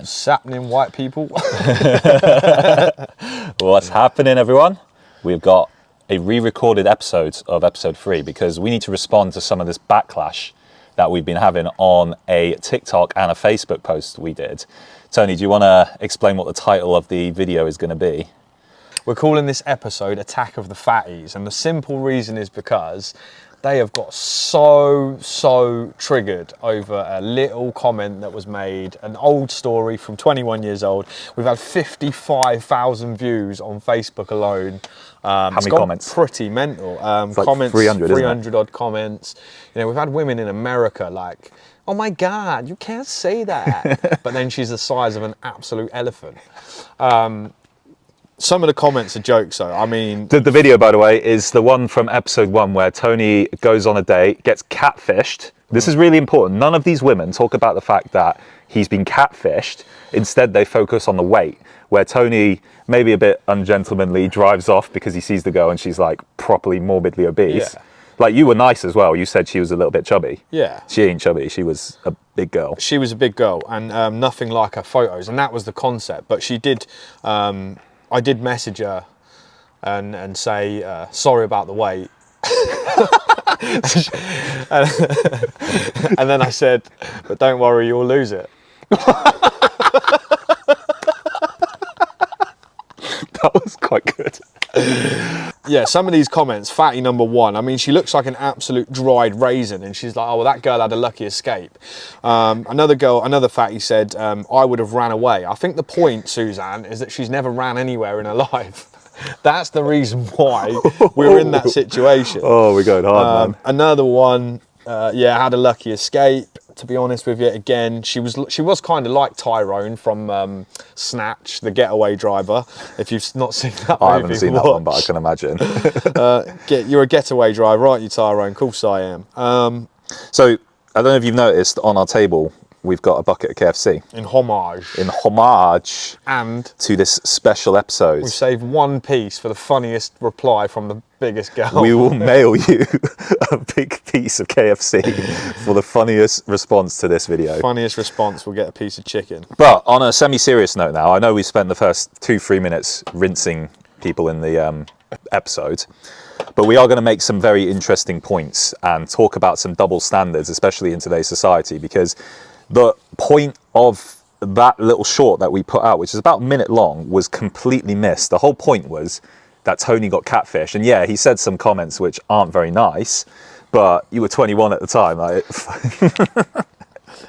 What's happening, white people? What's happening, everyone? We've got a re-recorded episode of episode 3 because we need to respond to some of this backlash that we've been having on a TikTok and a Facebook post we did. Tony, do you want to explain what the title of the video is going to be? We're calling this episode Attack of the Fatties, and the simple reason is because they have got so triggered over a little comment that was made, an old story from 21 years old. We've had 55,000 views on Facebook alone. How many comments? Pretty mental. It's like comments, 300 odd comments. You know, we've had women in America like, oh my God, you can't say that. But then she's the size of an absolute elephant. Some of the comments are jokes though. I mean... The video, by the way, is the one from episode 1 where Tony goes on a date, gets catfished. This is really important. None of these women talk about the fact that he's been catfished. Instead, they focus on the weight, where Tony, maybe a bit ungentlemanly, drives off because he sees the girl and she's like properly morbidly obese. Yeah. Like, you were nice as well. You said she was a little bit chubby. Yeah. She ain't chubby. She was a big girl. She was a big girl and nothing like her photos. And that was the concept. But she did... I did message her and say, sorry about the weight. And then I said, but don't worry, you'll lose it. That was quite good. Yeah, some of these comments, fatty number 1, I mean, she looks like an absolute dried raisin, and she's like, oh, well, that girl had a lucky escape. Another fatty said, I would have ran away. I think the point, Suzanne, is that she's never ran anywhere in her life. That's the reason why we're in that situation. Oh, we're going hard, man. Another one, had a lucky escape. To be honest with you, again, she was kind of like Tyrone from Snatch, the getaway driver. If you've not seen that movie, I haven't seen that one, but I can imagine. You're a getaway driver, aren't you, Tyrone? Of course I am. So, I don't know if you've noticed, on our table, we've got a bucket of KFC. In homage. In homage and to this special episode. We've saved one piece for the funniest reply from the biggest girl. We will mail you a big piece of KFC for the funniest response to this video. Funniest response, we'll get a piece of chicken. But on a semi-serious note now, I know we spent the first 2-3 minutes rinsing people in the episode, but we are going to make some very interesting points and talk about some double standards, especially in today's society, because the point of that little short that we put out, which is about a minute long, was completely missed. The whole point was that Tony got catfished. And yeah, he said some comments which aren't very nice, but you were 21 at the time. Like,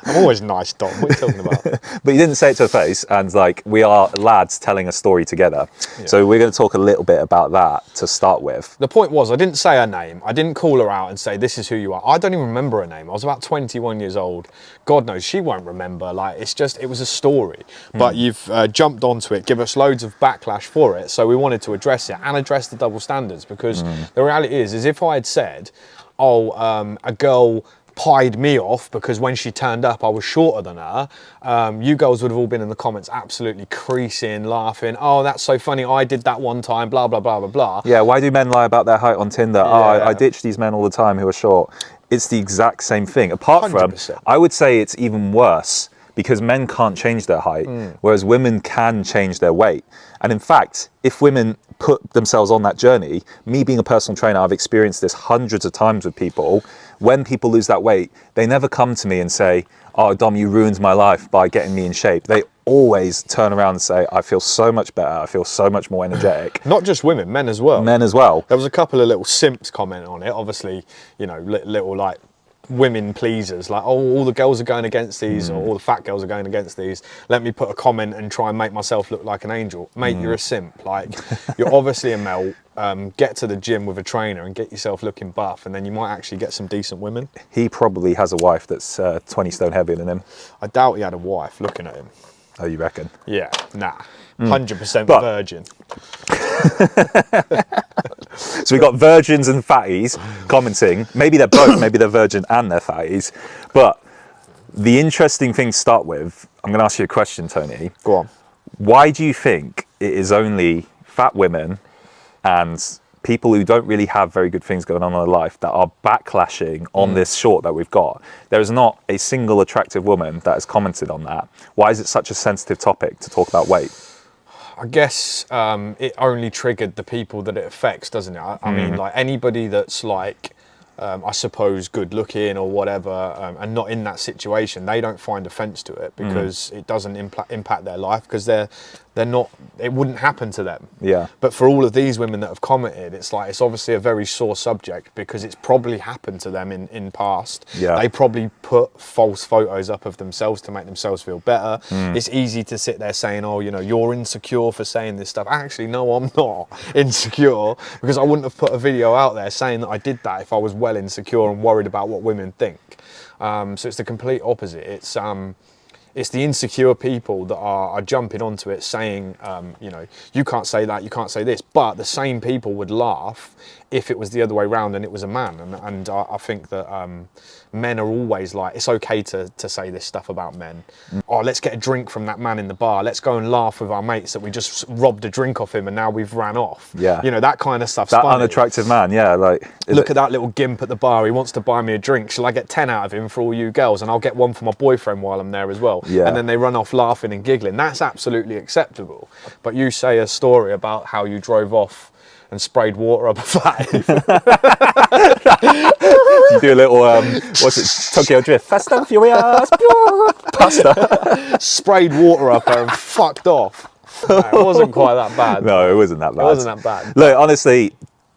I'm always nice, Dom. What are you talking about? But you didn't say it to her face, and like, we are lads telling a story together. Yeah. So we're going to talk a little bit about that to start with. The point was, I didn't say her name. I didn't call her out and say, this is who you are. I don't even remember her name. I was about 21 years old. God knows she won't remember. Like, it was a story. But you've jumped onto it, give us loads of backlash for it. So we wanted to address it and address the double standards, because the reality is if I had said, a girl pied me off because when she turned up I was shorter than her, you girls would have all been in the comments absolutely creasing, laughing, oh, that's so funny, I did that one time, blah blah blah blah blah. Yeah, why do men lie about their height on Tinder? Yeah. Oh, I ditch these men all the time who are short. It's the exact same thing. Apart 100%. From, I would say it's even worse because men can't change their height, whereas women can change their weight. And in fact, if women put themselves on that journey, me being a personal trainer, I've experienced this hundreds of times with people. When people lose that weight, they never come to me and say, oh, Dom, you ruined my life by getting me in shape. They always turn around and say, I feel so much better. I feel so much more energetic. Not just women, men as well. Men as well. There was a couple of little simps comment on it. Obviously, you know, little like women pleasers, like, oh, all the girls are going against these, or all the fat girls are going against these, let me put a comment and try and make myself look like an angel. Mate, you're a simp. Like, you're obviously a male. Get to the gym with a trainer and get yourself looking buff, and then you might actually get some decent women. He probably has a wife that's 20 stone heavier than him. I doubt he had a wife looking at him. Oh, you reckon? Yeah, nah. 100% virgin. So we got virgins and fatties commenting. Maybe they're both, maybe they're virgin and they're fatties. But the interesting thing to start with, I'm going to ask you a question, Tony. Go on. Why do you think it is only fat women and people who don't really have very good things going on in their life that are backlashing on this short that we've got. There is not a single attractive woman that has commented on that. Why is it such a sensitive topic to talk about weight? I guess it only triggered the people that it affects, doesn't it? I mean, like anybody that's like, I suppose, good looking or whatever, and not in that situation, they don't find offence to it because it doesn't impact their life, because they're not, it wouldn't happen to them. Yeah. But for all of these women that have commented, it's like, it's obviously a very sore subject because it's probably happened to them in past. Yeah. They probably put false photos up of themselves to make themselves feel better. It's easy to sit there saying, oh, you know, you're insecure for saying this stuff. Actually, no, I'm not insecure, because I wouldn't have put a video out there saying that I did that if I was well insecure and worried about what women think. So it's the complete opposite. It's the insecure people that are jumping onto it saying, you know, you can't say that, you can't say this. But the same people would laugh if it was the other way around and it was a man. And I think that men are always like, it's okay to say this stuff about men. Oh, let's get a drink from that man in the bar. Let's go and laugh with our mates that we just robbed a drink off him and now we've ran off. Yeah. You know, that kind of stuff's That funny. unattractive man, yeah. Like, Look at that little gimp at the bar. He wants to buy me a drink. Shall I get 10 out of him for all you girls? And I'll get one for my boyfriend while I'm there as well. Yeah. And then they run off laughing and giggling. That's absolutely acceptable. But you say a story about how you drove off and sprayed water up a fat. You do a little, what's it, Tokyo Drift, Fast and Furious, pasta. Sprayed water up her and fucked off. No, it wasn't quite that bad. No, it wasn't that bad. It wasn't that bad. Look, honestly,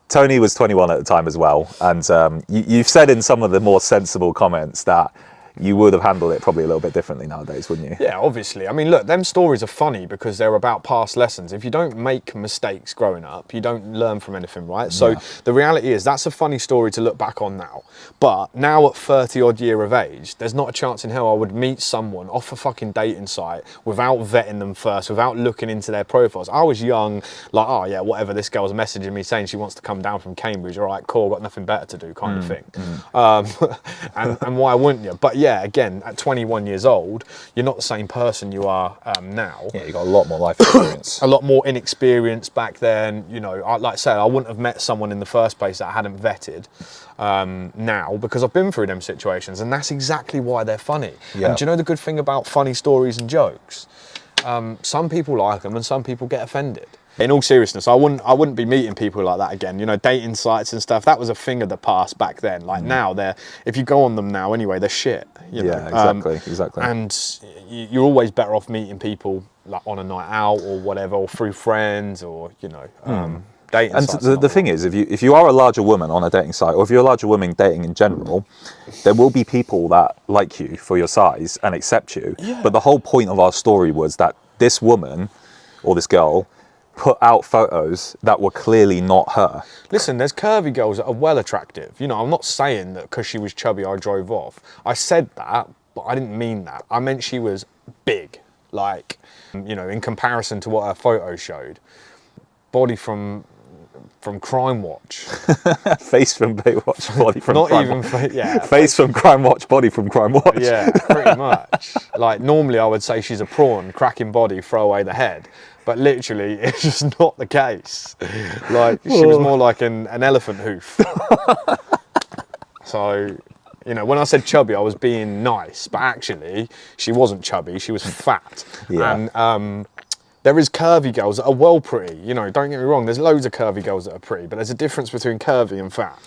Tony was 21 at the time as well. And you've said in some of the more sensible comments that you would have handled it probably a little bit differently nowadays, wouldn't you? Yeah, obviously. I mean, look, them stories are funny because they're about past lessons. If you don't make mistakes growing up, you don't learn from anything, right? So the reality is that's a funny story to look back on now. But now at 30 odd year of age, there's not a chance in hell I would meet someone off a fucking dating site without vetting them first, without looking into their profiles. I was young, like, oh yeah, whatever, this girl's messaging me saying she wants to come down from Cambridge. All right, cool, got nothing better to do kind of thing. And why wouldn't you? But yeah, again, at 21 years old, you're not the same person you are now. Yeah, you got a lot more life experience. A lot more inexperience back then. You know, like I said, I wouldn't have met someone in the first place that I hadn't vetted now, because I've been through them situations, and that's exactly why they're funny. Yeah. And do you know the good thing about funny stories and jokes? Some people like them and some people get offended. In all seriousness, I wouldn't be meeting people like that again. You know, dating sites and stuff, that was a thing of the past back then. Like now, if you go on them now anyway, they're shit. You know? Exactly. And you're always better off meeting people like on a night out or whatever, or through friends, or, you know, dating And sites. the thing is, if you are a larger woman on a dating site, or if you're a larger woman dating in general, there will be people that like you for your size and accept you. Yeah. But the whole point of our story was that this woman, or this girl, put out photos that were clearly not her. Listen, there's curvy girls that are well attractive. You know, I'm not saying that because she was chubby I drove off. I said that, but I didn't mean that. I meant she was big, like, you know, in comparison to what her photo showed. Body from Crime Watch. Face from Baywatch, body from Not Crime even, Watch. yeah. Face from Crime Watch, body from Crime Watch. Yeah, pretty much. Like, normally I would say she's a prawn, cracking body, throw away the head. But literally, it's just not the case. Like, she was more like an elephant hoof. So, you know, when I said chubby, I was being nice. But actually, she wasn't chubby, she was fat. Yeah. And there is curvy girls that are well pretty. You know, don't get me wrong, there's loads of curvy girls that are pretty. But there's a difference between curvy and fat.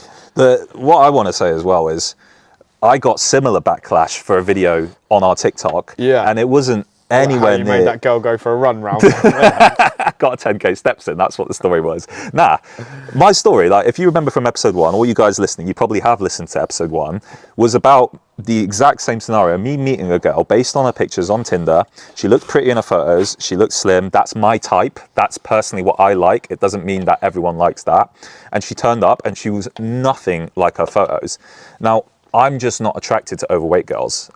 What I want to say as well is, I got similar backlash for a video on our TikTok. Yeah. And it wasn't anywhere How you near. made that girl go for a run round. Got a 10k steps in, that's what the story was. Nah, my story, like, if you remember from episode 1, all you guys listening, you probably have listened to episode 1, was about the exact same scenario, me meeting a girl based on her pictures on Tinder. She looked pretty in her photos, she looked slim, that's my type, that's personally what I like. It doesn't mean that everyone likes that. And she turned up and she was nothing like her photos. Now, I'm just not attracted to overweight girls.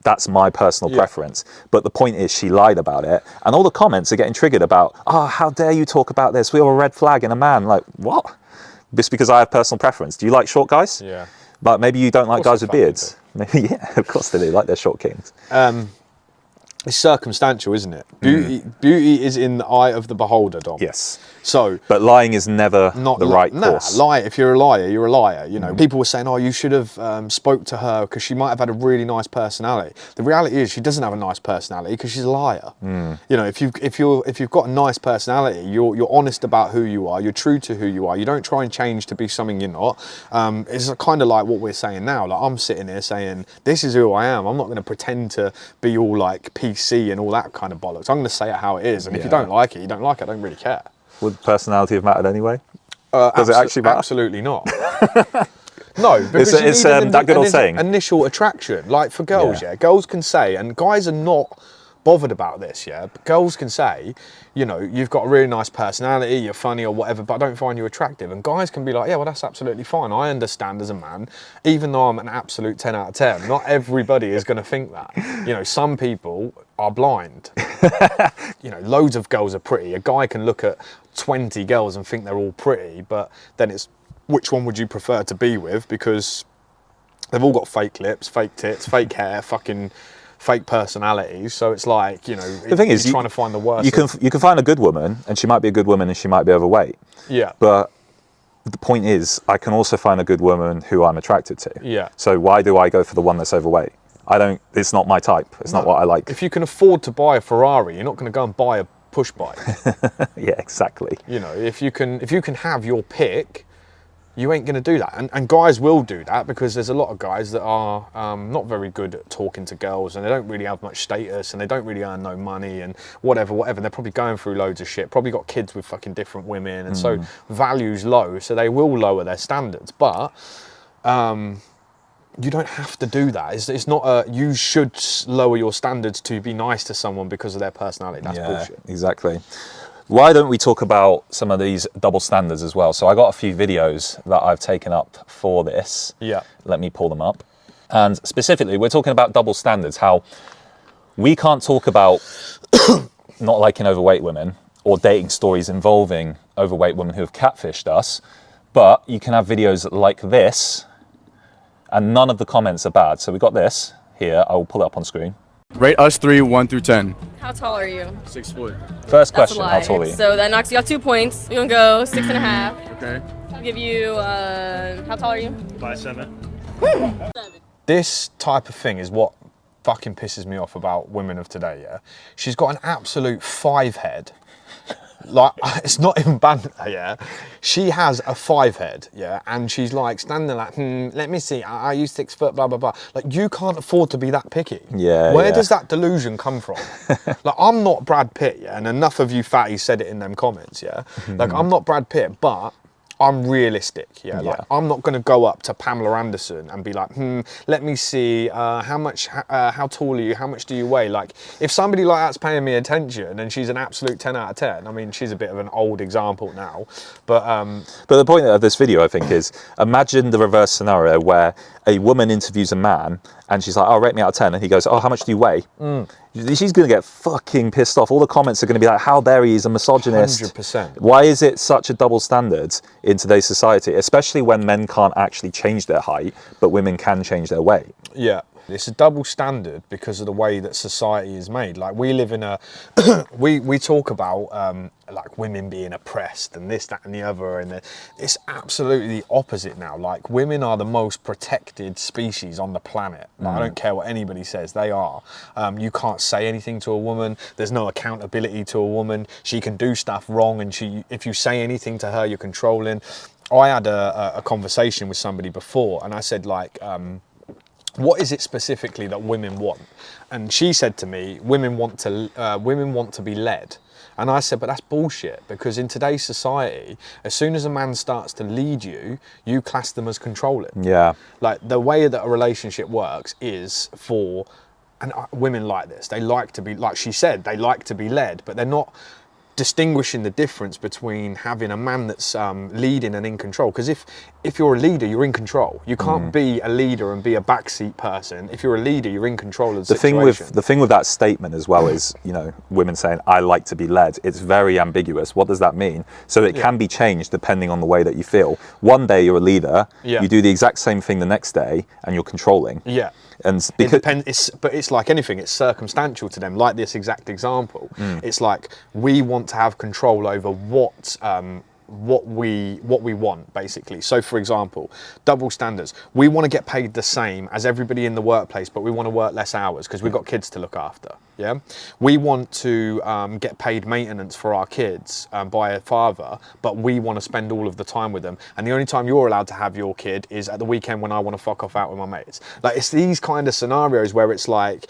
That's my personal preference. But the point is, she lied about it. And all the comments are getting triggered about, oh, how dare you talk about this? We are a red flag in a man. Like, what? Just because I have personal preference. Do you like short guys? Yeah. But maybe you don't like guys with they beards. Maybe, yeah, of course they do. Like they're short kings. it's circumstantial, isn't it? Beauty is in the eye of the beholder, Dom. Yes. So, but lying is never the right course. Lie. If you're a liar, you're a liar. You know, people were saying, "Oh, you should have spoke to her because she might have had a really nice personality." The reality is, she doesn't have a nice personality because she's a liar. You know, if you've got a nice personality, you're honest about who you are. You're true to who you are. You don't try and change to be something you're not. It's kind of like what we're saying now. Like, I'm sitting here saying, "This is who I am." I'm not going to pretend to be all like PC and all that kind of bollocks. I'm going to say it how it is, and if you don't like it, you don't like it. I don't really care. Would personality have mattered anyway? Does it actually matter? Absolutely not. No, because it's that good old saying. Initial attraction, like for girls, girls can say, and guys are not bothered about this, but girls can say, you know, you've got a really nice personality, you're funny or whatever, but I don't find you attractive. And guys can be like, yeah, well, that's absolutely fine. I understand as a man, even though I'm an absolute 10 out of 10, not everybody is going to think that. You know, some people are blind. You know, loads of girls are pretty. A guy can look at 20 girls and think they're all pretty, but then it's which one would you prefer to be with? Because they've all got fake lips, fake tits, fake hair, fucking fake personalities. So it's like, you know, the thing is, trying to find the worst. You can find a good woman, and she might be a good woman, and she might be overweight. Yeah. But the point is, I can also find a good woman who I'm attracted to. Yeah. So why do I go for the one that's overweight? I don't. It's not my type. It's not what I like. If you can afford to buy a Ferrari, you're not going to go and buy a push bike. Yeah, exactly. You know, if you can have your pick, you ain't going to do that. And guys will do that because there's a lot of guys that are not very good at talking to girls, and they don't really have much status, and they don't really earn no money and whatever. They're probably going through loads of shit, probably got kids with fucking different women, and so value's low, so they will lower their standards. But you don't have to do that. It's not you should lower your standards to be nice to someone because of their personality. That's bullshit. Exactly. Why don't we talk about some of these double standards as well? So I got a few videos that I've taken up for this. Yeah. Let me pull them up. And specifically, we're talking about double standards, how we can't talk about not liking overweight women or dating stories involving overweight women who have catfished us, but you can have videos like this and none of the comments are bad. So we got this here. I will pull it up on screen. Rate us 3, 1 through 10. How tall are you? 6 foot. First That's a question, lie. how tall are you? So that knocks you off 2 points. We're gonna go 6.5. Okay. I'll give you, how tall are you? 5'7". This type of thing is what fucking pisses me off about women of today, yeah? She's got an absolute 5 head. Like, it's not even banter, yeah? She has a 5 head, yeah? And she's like standing there like, let me see, are you 6 foot, blah, blah, blah. Like, you can't afford to be that picky. Yeah, Where yeah. does that delusion come from? Like, I'm not Brad Pitt, yeah? And enough of you fatties said it in them comments, yeah? Like, I'm not Brad Pitt, but I'm realistic, yeah? Like, I'm not going to go up to Pamela Anderson and be like, let me see, how tall are you? How much do you weigh? Like, if somebody like that's paying me attention and she's an absolute 10 out of 10, I mean, she's a bit of an old example now, but the point of this video, I think, is imagine the reverse scenario where a woman interviews a man and she's like, oh, rate me out of 10. And he goes, oh, how much do you weigh? She's going to get fucking pissed off. All the comments are going to be like, how dare he, he's a misogynist. 100%. Why is it such a double standard in today's society, especially when men can't actually change their height, but women can change their weight? Yeah. It's a double standard because of the way that society is made. Like, we live in a, we talk about like women being oppressed and this, that and the other, and it's absolutely the opposite now. Like, women are the most protected species on the planet. Like, I don't care what anybody says, they are. You can't say anything to a woman. There's no accountability to a woman. She can do stuff wrong, and if you say anything to her, you're controlling. I had a conversation with somebody before, and I said, like, what is it specifically that women want? And she said to me, women want to be led. And I said, but that's bullshit, because in today's society, as soon as a man starts to lead you, you class them as controlling. Yeah. Like, the way that a relationship works is for, and women like this, they like to be, like she said, they like to be led, but they're not distinguishing the difference between having a man that's leading and in control. Because if you're a leader, you're in control. You can't be a leader and be a backseat person. If you're a leader, you're in control of the situation. The thing with that statement as well is, you know, women saying, I like to be led. It's very ambiguous. What does that mean? So it can be changed depending on the way that you feel. One day you're a leader, you do the exact same thing the next day, and you're controlling. Yeah. And It because depends, but it's like anything, it's circumstantial to them, like this exact example. It's like we want to have control over what we want, basically. So for example, double standards. We want to get paid the same as everybody in the workplace, but we want to work less hours because we've got kids to look after. Yeah, we want to get paid maintenance for our kids by a father, but we want to spend all of the time with them, and the only time you're allowed to have your kid is at the weekend when I want to fuck off out with my mates. Like, it's these kind of scenarios where it's like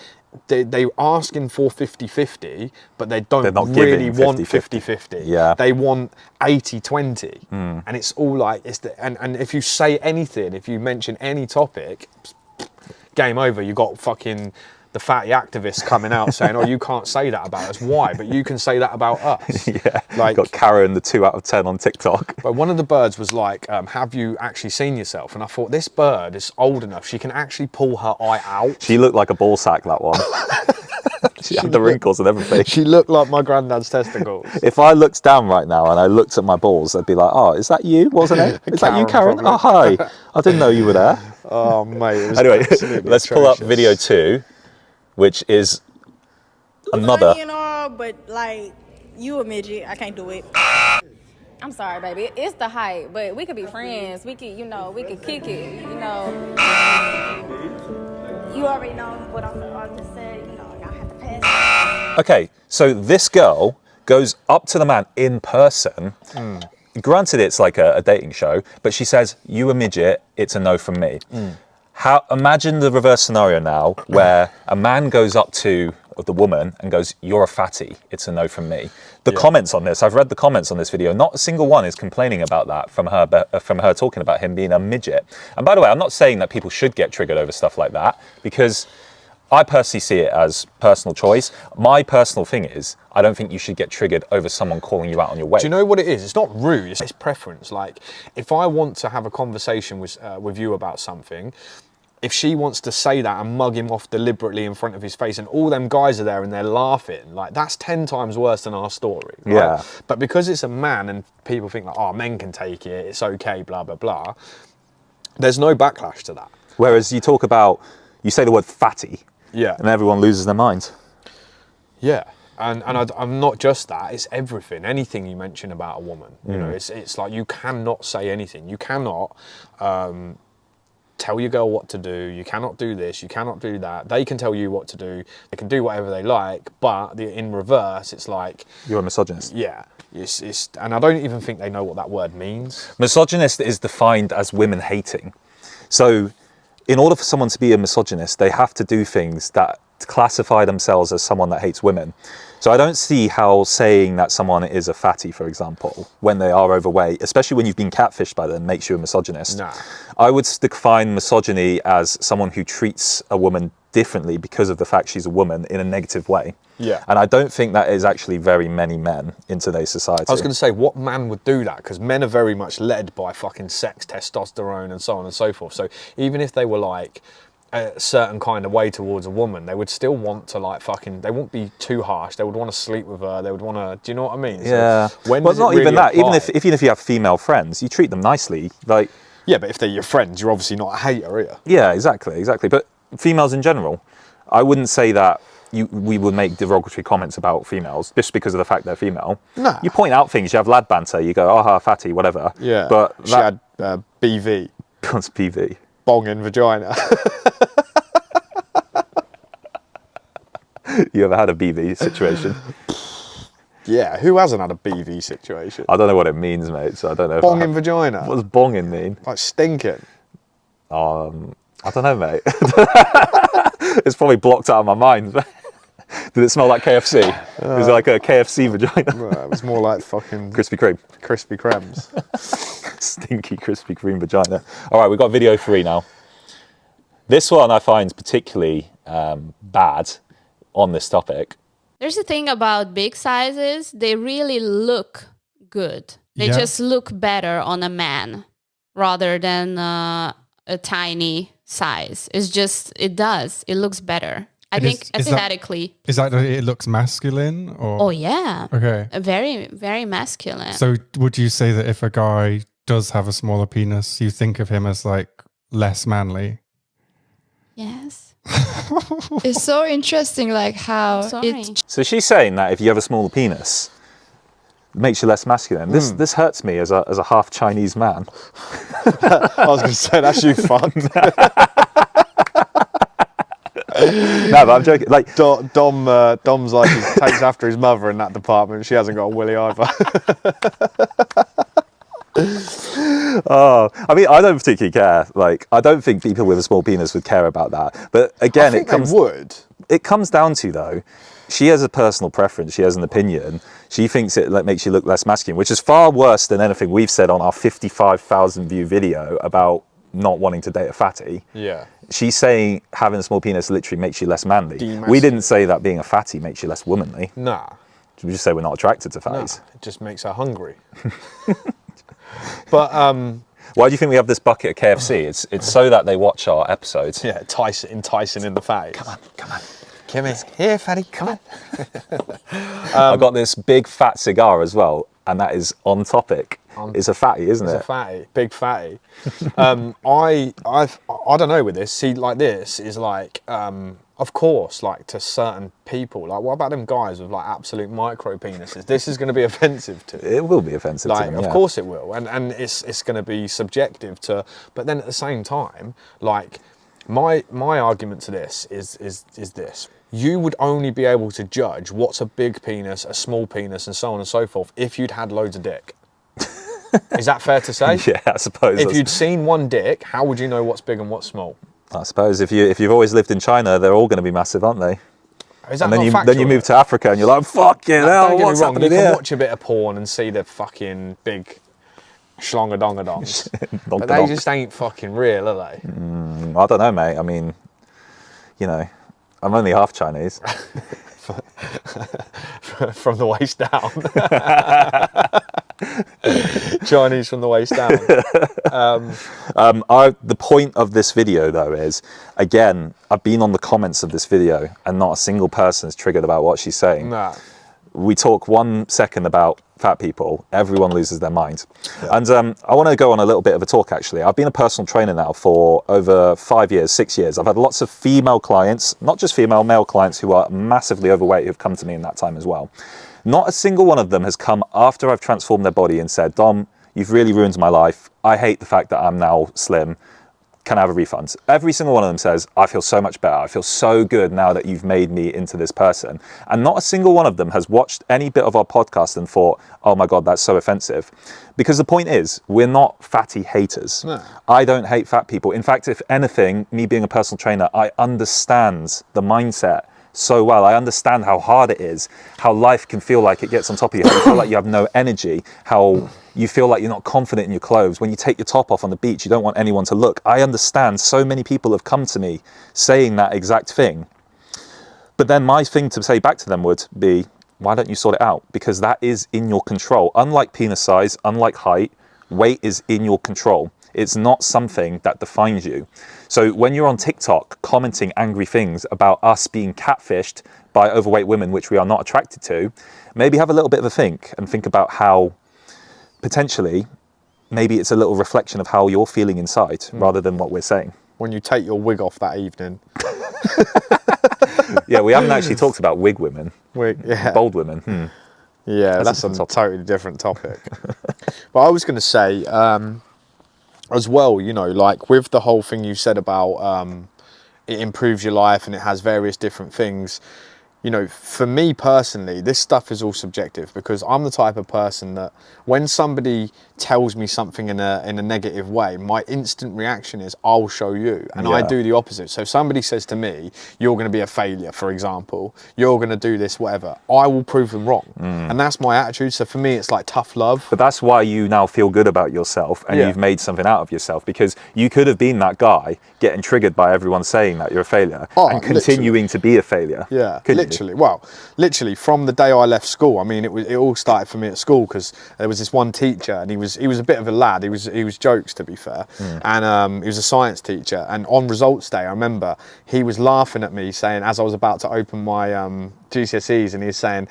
they're asking for 50-50, but they don't really want 50-50. Yeah. They want 80-20. And it's all like, and if you say anything, if you mention any topic, game over. You got fucking the fatty activists coming out saying, oh, you can't say that about us. Why? But you can say that about us. yeah, Like, got Karen, the 2 out of 10 on TikTok. but one of the birds was like, have you actually seen yourself? And I thought, this bird is old enough, she can actually pull her eye out. She looked like a ball sack, that one. She had the wrinkles and everything. She looked like my granddad's testicles. If I looked down right now and I looked at my balls, I'd be like, oh, is that you? Wasn't it? Is that you, Karen? Karen, Oh, hi. I didn't know you were there. Oh, mate. It was Anyway, absolutely let's pull up atrocious. video 2, which is another. Funny and all, but like, you a midget. I can't do it. I'm sorry, baby. It's the height, but we could be friends. We could, we could kick it, You already know what I'm just saying. I have to pass. Okay, so this girl goes up to the man in person. Granted, it's like a dating show, but she says, you a midget, it's a no from me. Imagine the reverse scenario now, where a man goes up to the woman and goes, you're a fatty, it's a no from me. The comments on this, I've read the comments on this video, not a single one is complaining about that from her talking about him being a midget. And by the way, I'm not saying that people should get triggered over stuff like that, because I personally see it as personal choice. My personal thing is, I don't think you should get triggered over someone calling you out on your weight. Do you know what it is? It's not rude, it's preference. Like, if I want to have a conversation with you about something, if she wants to say that and mug him off deliberately in front of his face and all them guys are there and they're laughing, like, that's 10 times worse than our story. Right? Yeah. But because it's a man and people think like, oh, men can take it, it's okay, blah, blah, blah, there's no backlash to that. Whereas you say the word fatty, Yeah. and everyone loses their mind. Yeah. And I'm not just that, it's everything. Anything you mention about a woman, you know, it's like you cannot say anything. You cannot tell your girl what to do. You cannot do this. You cannot do that. They can tell you what to do. They can do whatever they like. But in reverse, it's like, You're a misogynist. yeah, and I don't even think they know what that word means. Misogynist is defined as women hating. So in order for someone to be a misogynist, they have to do things that classify themselves as someone that hates women. So I don't see how saying that someone is a fatty, for example, when they are overweight, especially when you've been catfished by them, makes you a misogynist. Nah. I would define misogyny as someone who treats a woman differently because of the fact she's a woman in a negative way. Yeah. And I don't think that is actually very many men in today's society. I was going to say, what man would do that? Because men are very much led by fucking sex, testosterone, and so on and so forth. So even if they were like a certain kind of way towards a woman, they would still want to like fucking, they wouldn't be too harsh. They would want to sleep with her. They would want to, do you know what I mean? Yeah. So when well, does it not really even that. apply? Even if you have female friends, you treat them nicely. Like, Yeah, but if they're your friends, you're obviously not a hater, are you? yeah, exactly. But females in general, I wouldn't say that we would make derogatory comments about females just because of the fact they're female. Nah. You point out things. You have lad banter. You go, oh, fatty, whatever. Yeah. But she had BV, what's PV? bong and vagina. You ever had a BV situation? Yeah, who hasn't had a BV situation? I don't know what it means, mate. So I don't know. Bong and vagina. What does bonging mean? Like stinking. I don't know, mate. It's probably blocked out of my mind. Did it smell like KFC? Was it like a KFC vagina? Well, it was more like fucking Krispy Kreme. Krispy Kremes. Stinky Krispy Kreme vagina. All right, we've got video 3 now. This one I find particularly bad on this topic. There's a thing about big sizes, they really look good. They just look better on a man rather than a tiny size. It looks better. I think aesthetically. Is that it looks masculine or? Oh yeah. Okay. Very, very masculine. So would you say that if a guy does have a smaller penis, you think of him as like less manly? Yes. It's so interesting, like how Sorry. it. So she's saying that if you have a smaller penis, it makes you less masculine. This hurts me as a half Chinese man. I was going to say, that's you fun. No, but I'm joking. Like Dom's like, he takes after his mother in that department. She hasn't got a willy either. Oh, I mean, I don't particularly care. Like, I don't think people with a small penis would care about that. But again, I think they would. It comes down to, though, she has a personal preference. She has an opinion. She thinks it makes you look less masculine, which is far worse than anything we've said on our 55,000 view video about not wanting to date a fatty. Yeah. She's saying having a small penis literally makes you less manly. We didn't say that being a fatty makes you less womanly. Nah. We just say we're not attracted to Nah. fatties. It just makes her hungry. But why do you think we have this bucket of KFC? It's so that they watch our episodes. yeah, enticing in the fatties. Come on. Come here, fatty. Come on. I got this big fat cigar as well, and that is on topic. It's a fatty, isn't it? It's a fatty, big fatty. I don't know with this. See, like this is like, of course, like to certain people. Like, what about them guys with like absolute micro penises? This is going to be offensive to. It will be offensive Like, to them, of yeah. course it will, and it's going to be subjective to. But then at the same time, like my argument to this is this. You would only be able to judge what's a big penis, a small penis, and so on and so forth if you'd had loads of dick. Is that fair to say? Yeah, I suppose. If you'd seen one dick, how would you know what's big and what's small? I suppose if you've always lived in China, they're all going to be massive, aren't they? Is that And then not you factual? move to Africa and you're like, fucking hell, Don't get what's me wrong, you happening can here? watch a bit of porn and see the fucking big schlongadongadongs. Donk But they donk. just ain't fucking real, are they? I don't know, mate. I mean, you know, I'm only half Chinese. From the waist down. Chinese from the waist down. The point of this video, though, is, again, I've been on the comments of this video and not a single person is triggered about what she's saying. Nah. We talk 1 second about fat people, everyone loses their mind. Yeah. And I want to go on a little bit of a talk, actually. I've been a personal trainer now for over 5 years, 6 years. I've had lots of female clients, not just female, male clients who are massively overweight who've come to me in that time as well. Not a single one of them has come after I've transformed their body and said, Dom, you've really ruined my life. I hate the fact that I'm now slim. Can I have a refund? Every single one of them says, I feel so much better. I feel so good now that you've made me into this person. And not a single one of them has watched any bit of our podcast and thought, oh my God, that's so offensive. Because the point is, we're not fatty haters. No. I don't hate fat people. In fact, if anything, me being a personal trainer, I understand the mindset so well. I understand how hard it is, how life can feel like it gets on top of you, how you feel like you have no energy, how you feel like you're not confident in your clothes. When you take your top off on the beach, you don't want anyone to look. I understand so many people have come to me saying that exact thing. But then my thing to say back to them would be, why don't you sort it out? Because that is in your control. Unlike penis size, unlike height, weight is in your control. It's not something that defines you. So when you're on TikTok commenting angry things about us being catfished by overweight women, which we are not attracted to, maybe have a little bit of a think and think about how potentially maybe it's a little reflection of how you're feeling inside rather than what we're saying. When you take your wig off that evening. Yeah, we haven't actually talked about wig women. Yeah. Bold women. Yeah, that's a totally different topic. But I was going to say, as well, you know, like with the whole thing you said about it improves your life and it has various different things. You know, for me personally, this stuff is all subjective because I'm the type of person that when somebody tells me something in a negative way, my instant reaction is, I'll show you. And I do the opposite. So if somebody says to me, you're going to be a failure, for example, you're going to do this, whatever, I will prove them wrong. And that's my attitude. So for me, it's like tough love. But that's why you now feel good about yourself and you've made something out of yourself, because you could have been that guy getting triggered by everyone saying that you're a failure and continuing to be a failure. Yeah. Couldn't literally from the day I left school. I mean, it all started for me at school because there was this one teacher, and he was a bit of a lad. He was jokes, to be fair, and he was a science teacher. And on results day, I remember he was laughing at me, saying, as I was about to open my GCSEs, and he was saying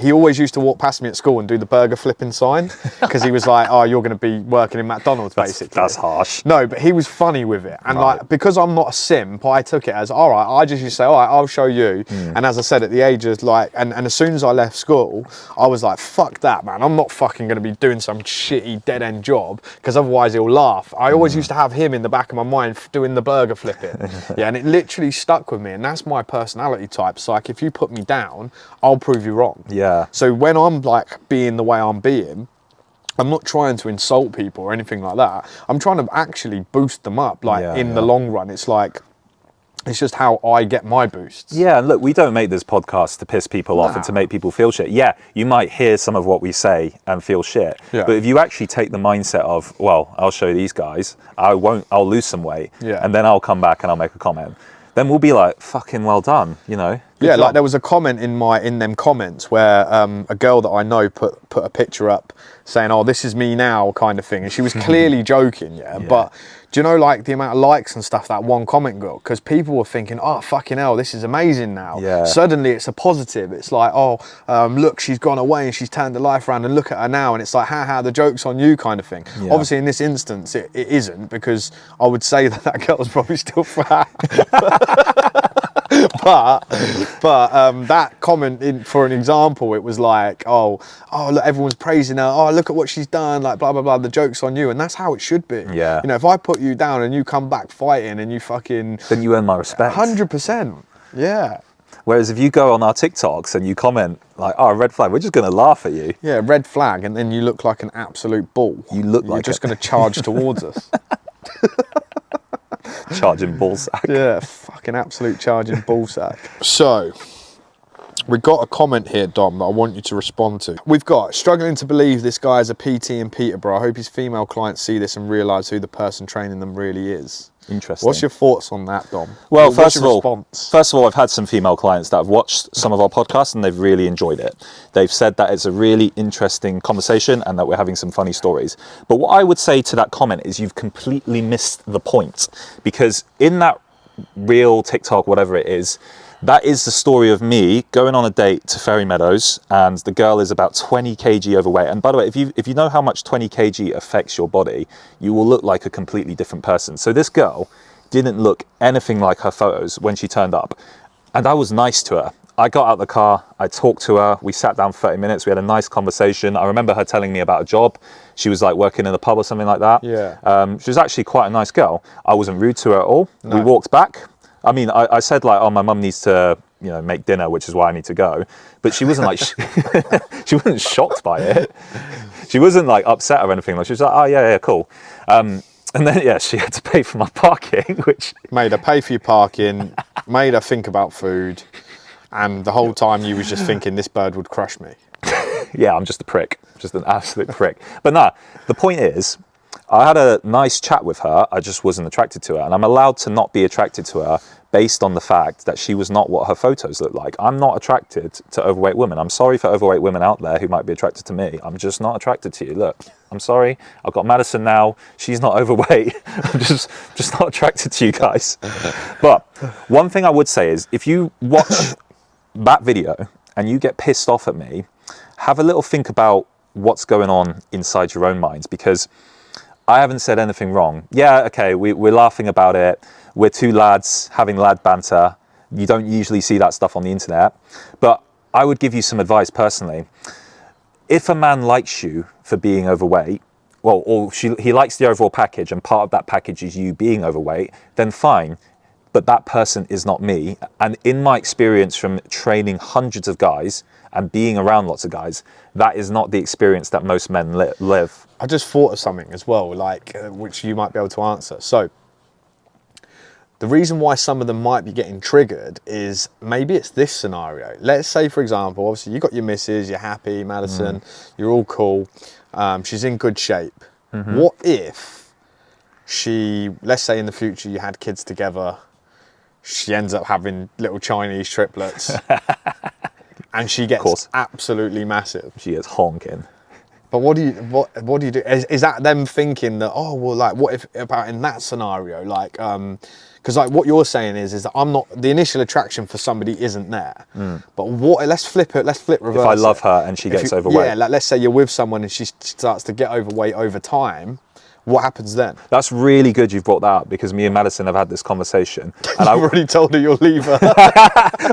he always used to walk past me at school and do the burger flipping sign because he was like, oh, you're going to be working in McDonald's, basically. That's harsh. No, but he was funny with it, and like, because I'm not a simp, I took it as, all right, I just used to say, all right, I'll show you. And as I said, at the age of like, and as soon as I left school, I was like, fuck that, man, I'm not fucking going to be doing some shitty dead end job because otherwise he'll laugh. I always used to have him in the back of my mind doing the burger flipping. Yeah, and it literally stuck with me, and that's my personality type. So like, if you put me down, I'll prove you wrong. Yeah. So when I'm like being the way I'm being, I'm not trying to insult people or anything like that. I'm trying to actually boost them up. Like in the long run, it's like, it's just how I get my boosts. Yeah, and look, we don't make this podcast to piss people off and to make people feel shit. Yeah, you might hear some of what we say and feel shit. Yeah. But if you actually take the mindset of, well, I'll show these guys, I'll lose some weight, and then I'll come back and I'll make a comment, then we'll be like, fucking well done, you know? Good job. Like there was a comment in them comments where a girl that I know put a picture up saying, oh, this is me now, kind of thing. And she was clearly joking, but do you know, like, the amount of likes and stuff that one comment got? Because people were thinking, oh, fucking hell, this is amazing now. Yeah. Suddenly it's a positive. It's like, oh, look, she's gone away and she's turned her life around, and look at her now. And it's like, ha, the joke's on you, kind of thing. Yeah. Obviously, in this instance, it isn't, because I would say that girl's probably still fat. but that comment, for an example, it was like, oh, look, everyone's praising her. Oh, look at what she's done. Like, blah, blah, blah. The joke's on you. And that's how it should be. Yeah. You know, if I put you down and you come back fighting and you fucking... Then you earn my respect. 100%. Yeah. Whereas if you go on our TikToks and you comment like, oh, red flag, we're just going to laugh at you. Yeah, red flag. And then you look like an absolute bull. You're just going to charge towards us. Charging ballsack. Yeah, fucking absolute charging ballsack. So, we got a comment here, Dom, that I want you to respond to. We've got, struggling to believe this guy is a PT in Peterborough. I hope his female clients see this and realise who the person training them really is. Interesting. What's your thoughts on that, Dom? Well, first of all, I've had some female clients that have watched some of our podcasts and they've really enjoyed it. They've said that it's a really interesting conversation and that we're having some funny stories. But what I would say to that comment is you've completely missed the point, because in that reel, TikTok, whatever it is, that is the story of me going on a date to Ferry Meadows, and the girl is about 20 kg overweight. And by the way, if you know how much 20 kg affects your body, you will look like a completely different person. So this girl didn't look anything like her photos when she turned up. And I was nice to her. I got out of the car, I talked to her, we sat down for 30 minutes, we had a nice conversation. I remember her telling me about a job. She was like working in a pub or something like that. Yeah. She was actually quite a nice girl. I wasn't rude to her at all. No. We walked back. I mean, I said like, oh, my mum needs to, you know, make dinner, which is why I need to go. But she wasn't like, she wasn't shocked by it. She wasn't like upset or anything. Like, she was like, oh yeah, cool. And then, yeah, she had to pay for my parking, which... Made her pay for your parking, made her think about food. And the whole time you was just thinking, this bird would crush me. Yeah, I'm just a prick, just an absolute prick. But no, the point is, I had a nice chat with her, I just wasn't attracted to her. And I'm allowed to not be attracted to her based on the fact that she was not what her photos looked like. I'm not attracted to overweight women. I'm sorry for overweight women out there who might be attracted to me. I'm just not attracted to you. Look, I'm sorry. I've got Madison now. She's not overweight. I'm just not attracted to you guys. But one thing I would say is, if you watch that video and you get pissed off at me, have a little think about what's going on inside your own minds, because I haven't said anything wrong. Yeah, okay, we're laughing about it. We're two lads having lad banter. You don't usually see that stuff on the internet. But I would give you some advice personally. If a man likes you for being overweight, well, or he likes the overall package and part of that package is you being overweight, then fine. But that person is not me. And in my experience from training hundreds of guys and being around lots of guys, that is not the experience that most men live. I just thought of something as well, like which you might be able to answer. So the reason why some of them might be getting triggered is maybe it's this scenario. Let's say, for example, obviously you got your missus, you're happy, Madison, you're all cool, she's in good shape. What if let's say in the future you had kids together, she ends up having little Chinese triplets. And she gets absolutely massive. She gets honking. But what do you do? Is that them thinking that, oh well, like what if about in that scenario, like because like what you're saying is that I'm not, the initial attraction for somebody isn't there. But what? Let's flip reverse. If I love her and she gets overweight, yeah, like let's say you're with someone and she starts to get overweight over time. What happens then? That's really good you've brought that up, because me and Madison have had this conversation. And I've already told her you'll leave her.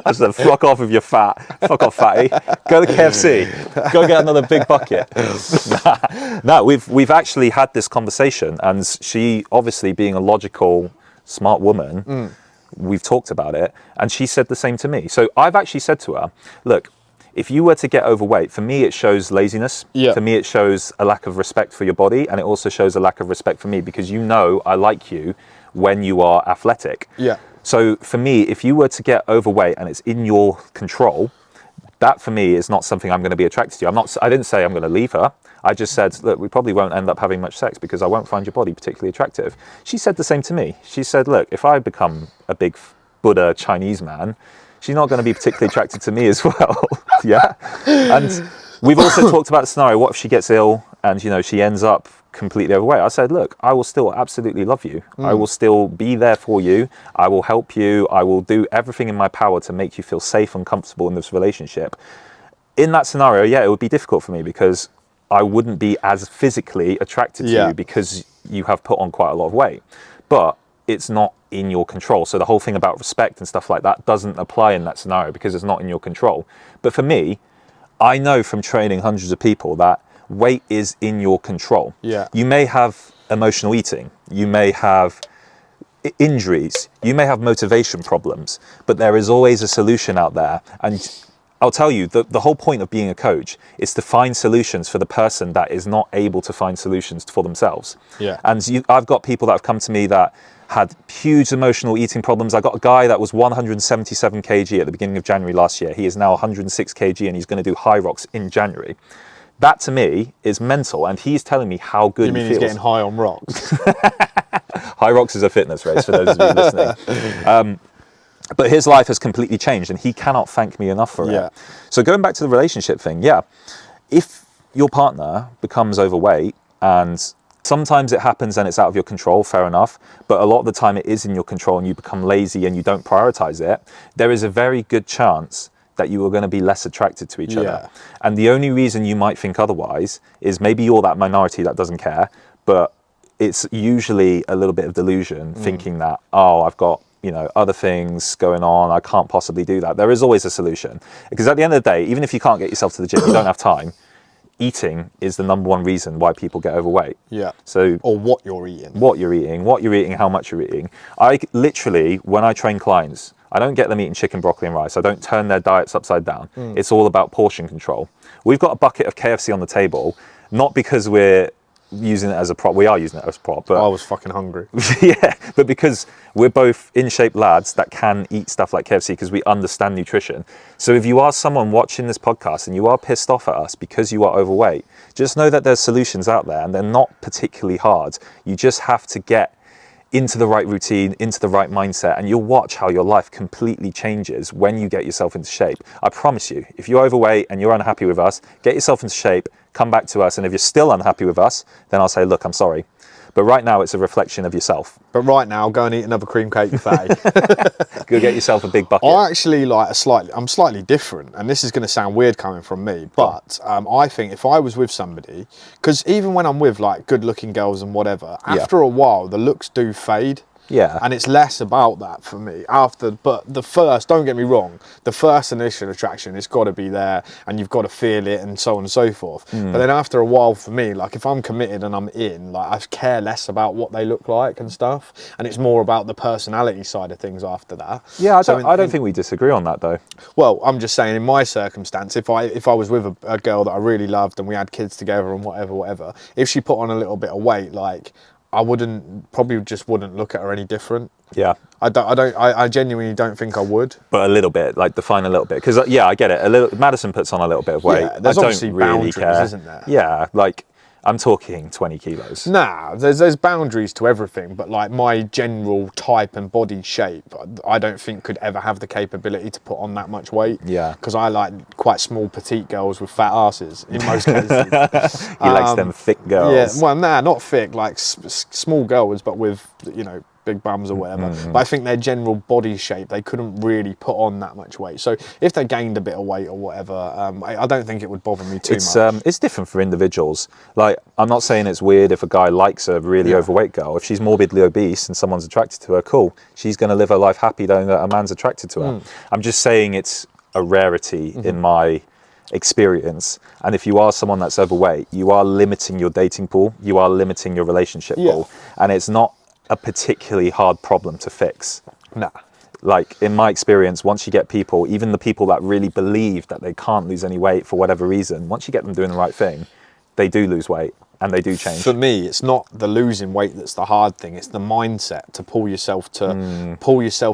I said, fuck off with your fat. Fuck off, fatty. Go to KFC. Go get another big bucket. No, we've actually had this conversation, and she, obviously being a logical, smart woman, we've talked about it, and she said the same to me. So I've actually said to her, look, if you were to get overweight, for me it shows laziness. Yeah. For me it shows a lack of respect for your body, and it also shows a lack of respect for me, because you know I like you when you are athletic. Yeah. So for me, if you were to get overweight and it's in your control, that for me is not something I'm going to be attracted to. I didn't say I'm going to leave her. I just said, look, we probably won't end up having much sex because I won't find your body particularly attractive. She said the same to me. She said, look, if I become a big Buddha Chinese man, she's not going to be particularly attracted to me as well. Yeah. And we've also talked about the scenario, what if she gets ill and, you know, she ends up completely overweight? I said, look, I will still absolutely love you. I will still be there for you. I will help you. I will do everything in my power to make you feel safe and comfortable in this relationship. In that scenario, yeah, it would be difficult for me because I wouldn't be as physically attracted to you because you have put on quite a lot of weight. But it's not in your control. So the whole thing about respect and stuff like that doesn't apply in that scenario because it's not in your control. But for me, I know from training hundreds of people that weight is in your control. Yeah. You may have emotional eating, you may have injuries, you may have motivation problems, but there is always a solution out there. And I'll tell you, the whole point of being a coach is to find solutions for the person that is not able to find solutions for themselves. Yeah. And I've got people that have come to me that had huge emotional eating problems. I got a guy that was 177 kg at the beginning of January last year. He is now 106 kg and he's going to do high rocks in January. That to me is mental, and he's telling me how good he feels. You mean he's getting high on rocks? High rocks is a fitness race for those of you listening. But his life has completely changed and he cannot thank me enough for it. So going back to the relationship thing, if your partner becomes overweight, and sometimes it happens and it's out of your control, fair enough, but a lot of the time it is in your control and you become lazy and you don't prioritize it, there is a very good chance that you are going to be less attracted to each other. And the only reason you might think otherwise is maybe you're that minority that doesn't care, but it's usually a little bit of delusion thinking that, oh, I've got, you know, other things going on, I can't possibly do that. There is always a solution. Because at the end of the day, even if you can't get yourself to the gym, you don't have time, eating is the number one reason why people get overweight. So, or what you're eating. How much you're eating. I literally, when I train clients, I don't get them eating chicken, broccoli and rice. I don't turn their diets upside down. It's all about portion control. We've got a bucket of KFC on the table, not because we're using it as a prop. We are using it as a prop, but I was fucking hungry. But because we're both in shape lads that can eat stuff like KFC because we understand nutrition. So if you are someone watching this podcast and you are pissed off at us because you are overweight, just know that there's solutions out there and they're not particularly hard. You just have to get into the right routine, into the right mindset, and you'll watch how your life completely changes when you get yourself into shape. I promise you, if you're overweight and you're unhappy with us, get yourself into shape, come back to us, and if you're still unhappy with us, then I'll say, look, I'm sorry. But right now, it's a reflection of yourself. But right now, go and eat another cream cake, fatty. Go get yourself a big bucket. I actually I'm slightly different, and this is going to sound weird coming from me, but I think if I was with somebody, because even when I'm with like good-looking girls and whatever, after a while, the looks do fade. And it's less about that for me but the first, don't get me wrong, the first initial attraction, it's got to be there and you've got to feel it and so on and so forth. But then after a while for me, like if I'm committed and I'm in, like I care less about what they look like and stuff, and it's more about the personality side of things after that. I don't think we disagree on that though. Well, I'm just saying in my circumstance, if I was with a girl that I really loved and we had kids together and whatever, if she put on a little bit of weight, like I probably just wouldn't look at her any different. I genuinely don't think I would. But a little bit, like define a little bit, because I get it. Madison puts on a little bit of weight. There's I obviously don't really boundaries, care. Isn't there? Yeah, like I'm talking 20 kilos. Nah, there's boundaries to everything, but like my general type and body shape, I don't think could ever have the capability to put on that much weight. Yeah. Because I like quite small, petite girls with fat asses in most cases. He likes them thick girls. Yeah, well, nah, not thick, like small girls, but with, you know, big bums or whatever. But I think their general body shape, they couldn't really put on that much weight. So if they gained a bit of weight or whatever, I don't think it would bother me too much. It's different for individuals. Like, I'm not saying it's weird if a guy likes a really overweight girl. If she's morbidly obese and someone's attracted to her, cool. She's going to live her life happy knowing that a man's attracted to her. I'm just saying it's a rarity in my experience. And if you are someone that's overweight, you are limiting your dating pool. You are limiting your relationship pool. And it's not a particularly hard problem to fix. Nah. Like, in my experience, once you get people, even the people that really believe that they can't lose any weight for whatever reason, once you get them doing the right thing, they do lose weight and they do change. For me, it's not the losing weight that's the hard thing. It's the mindset to pull yourself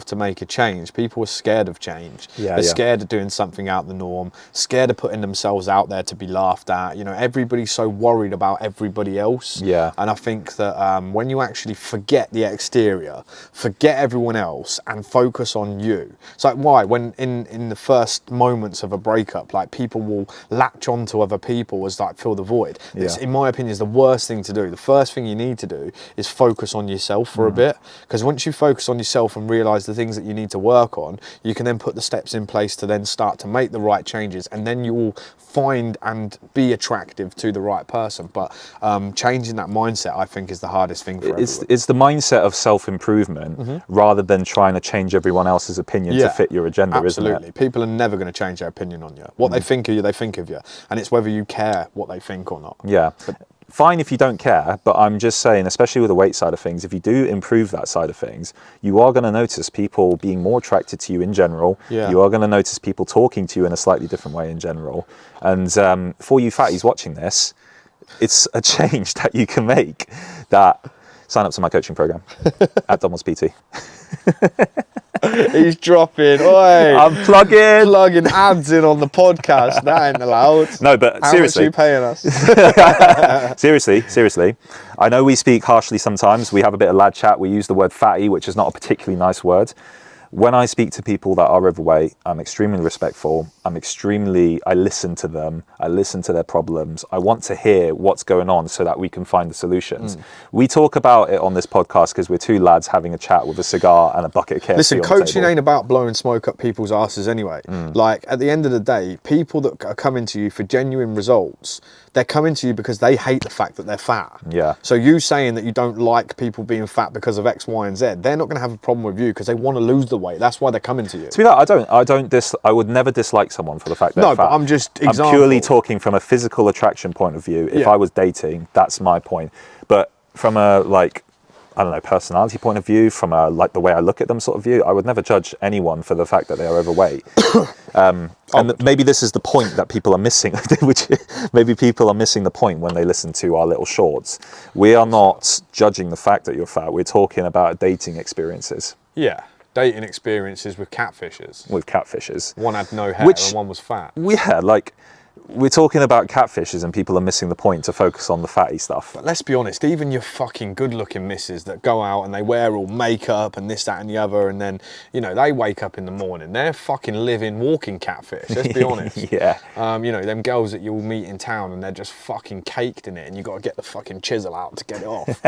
to make a change. People are scared of change. They're scared of doing something out the norm, scared of putting themselves out there to be laughed at. You know, everybody's so worried about everybody else. Yeah. And I think that when you actually forget the exterior, forget everyone else and focus on you. It's like, why? When in the first moments of a breakup, like, people will latch onto other people as like fill the void. It's, in my opinion, is the worst thing to do. The first thing you need to do is focus on yourself for a bit, because once you focus on yourself and realize the things that you need to work on, you can then put the steps in place to then start to make the right changes, and then you will find and be attractive to the right person. But changing that mindset, I think, is the hardest thing for everyone. It's the mindset of self-improvement rather than trying to change everyone else's opinion to fit your agenda. Absolutely. Isn't it? People are never going to change their opinion on you. What they think of you, they think of you, and it's whether you care what they think or not. Yeah. Fine if you don't care, but I'm just saying, especially with the weight side of things, if you do improve that side of things, you are going to notice people being more attracted to you in general. Yeah. You are going to notice people talking to you in a slightly different way in general. And for you fatties watching this, it's a change that you can make. That sign up to my coaching program at Donald's PT. He's dropping. Oi, I'm plugging ads in on the podcast. That ain't allowed. No, but seriously, how much are you paying us? seriously. I know we speak harshly sometimes. We have a bit of lad chat. We use the word fatty, which is not a particularly nice word. When I speak to people that are overweight, I'm extremely respectful. I listen to them. I listen to their problems. I want to hear what's going on so that we can find the solutions. We talk about it on this podcast because we're two lads having a chat with a cigar and a bucket of KFC. Listen, on the coaching table. ain't about blowing smoke up people's asses anyway. Like, at the end of the day, people that are coming to you for genuine results, they're coming to you because they hate the fact that they're fat. Yeah. So you saying that you don't like people being fat because of X, Y, and Z, they're not going to have a problem with you because they want to lose the weight. That's why they're coming to you. To be fair, I would never dislike someone for the fact that they're fat. But I'm just I'm purely talking from a physical attraction point of view. If I was dating, that's my point. But from a, like, I don't know, personality point of view, from a, like, the way I look at them sort of view, I would never judge anyone for the fact that they are overweight. And maybe this is the point that people are missing, which maybe people are missing the point when they listen to our little shorts. We are not judging the fact that you're fat. We're talking about dating experiences. Yeah. Dating experiences with catfishes. One had no hair and one was fat. Yeah, like, we're talking about catfishes and people are missing the point to focus on the fatty stuff. But let's be honest, even your fucking good-looking misses that go out and they wear all makeup and this, that and the other, and then, you know, they wake up in the morning, they're fucking living, walking catfish, let's be honest. Yeah. You know, them girls that you'll meet in town and they're just fucking caked in it and you got to get the fucking chisel out to get it off.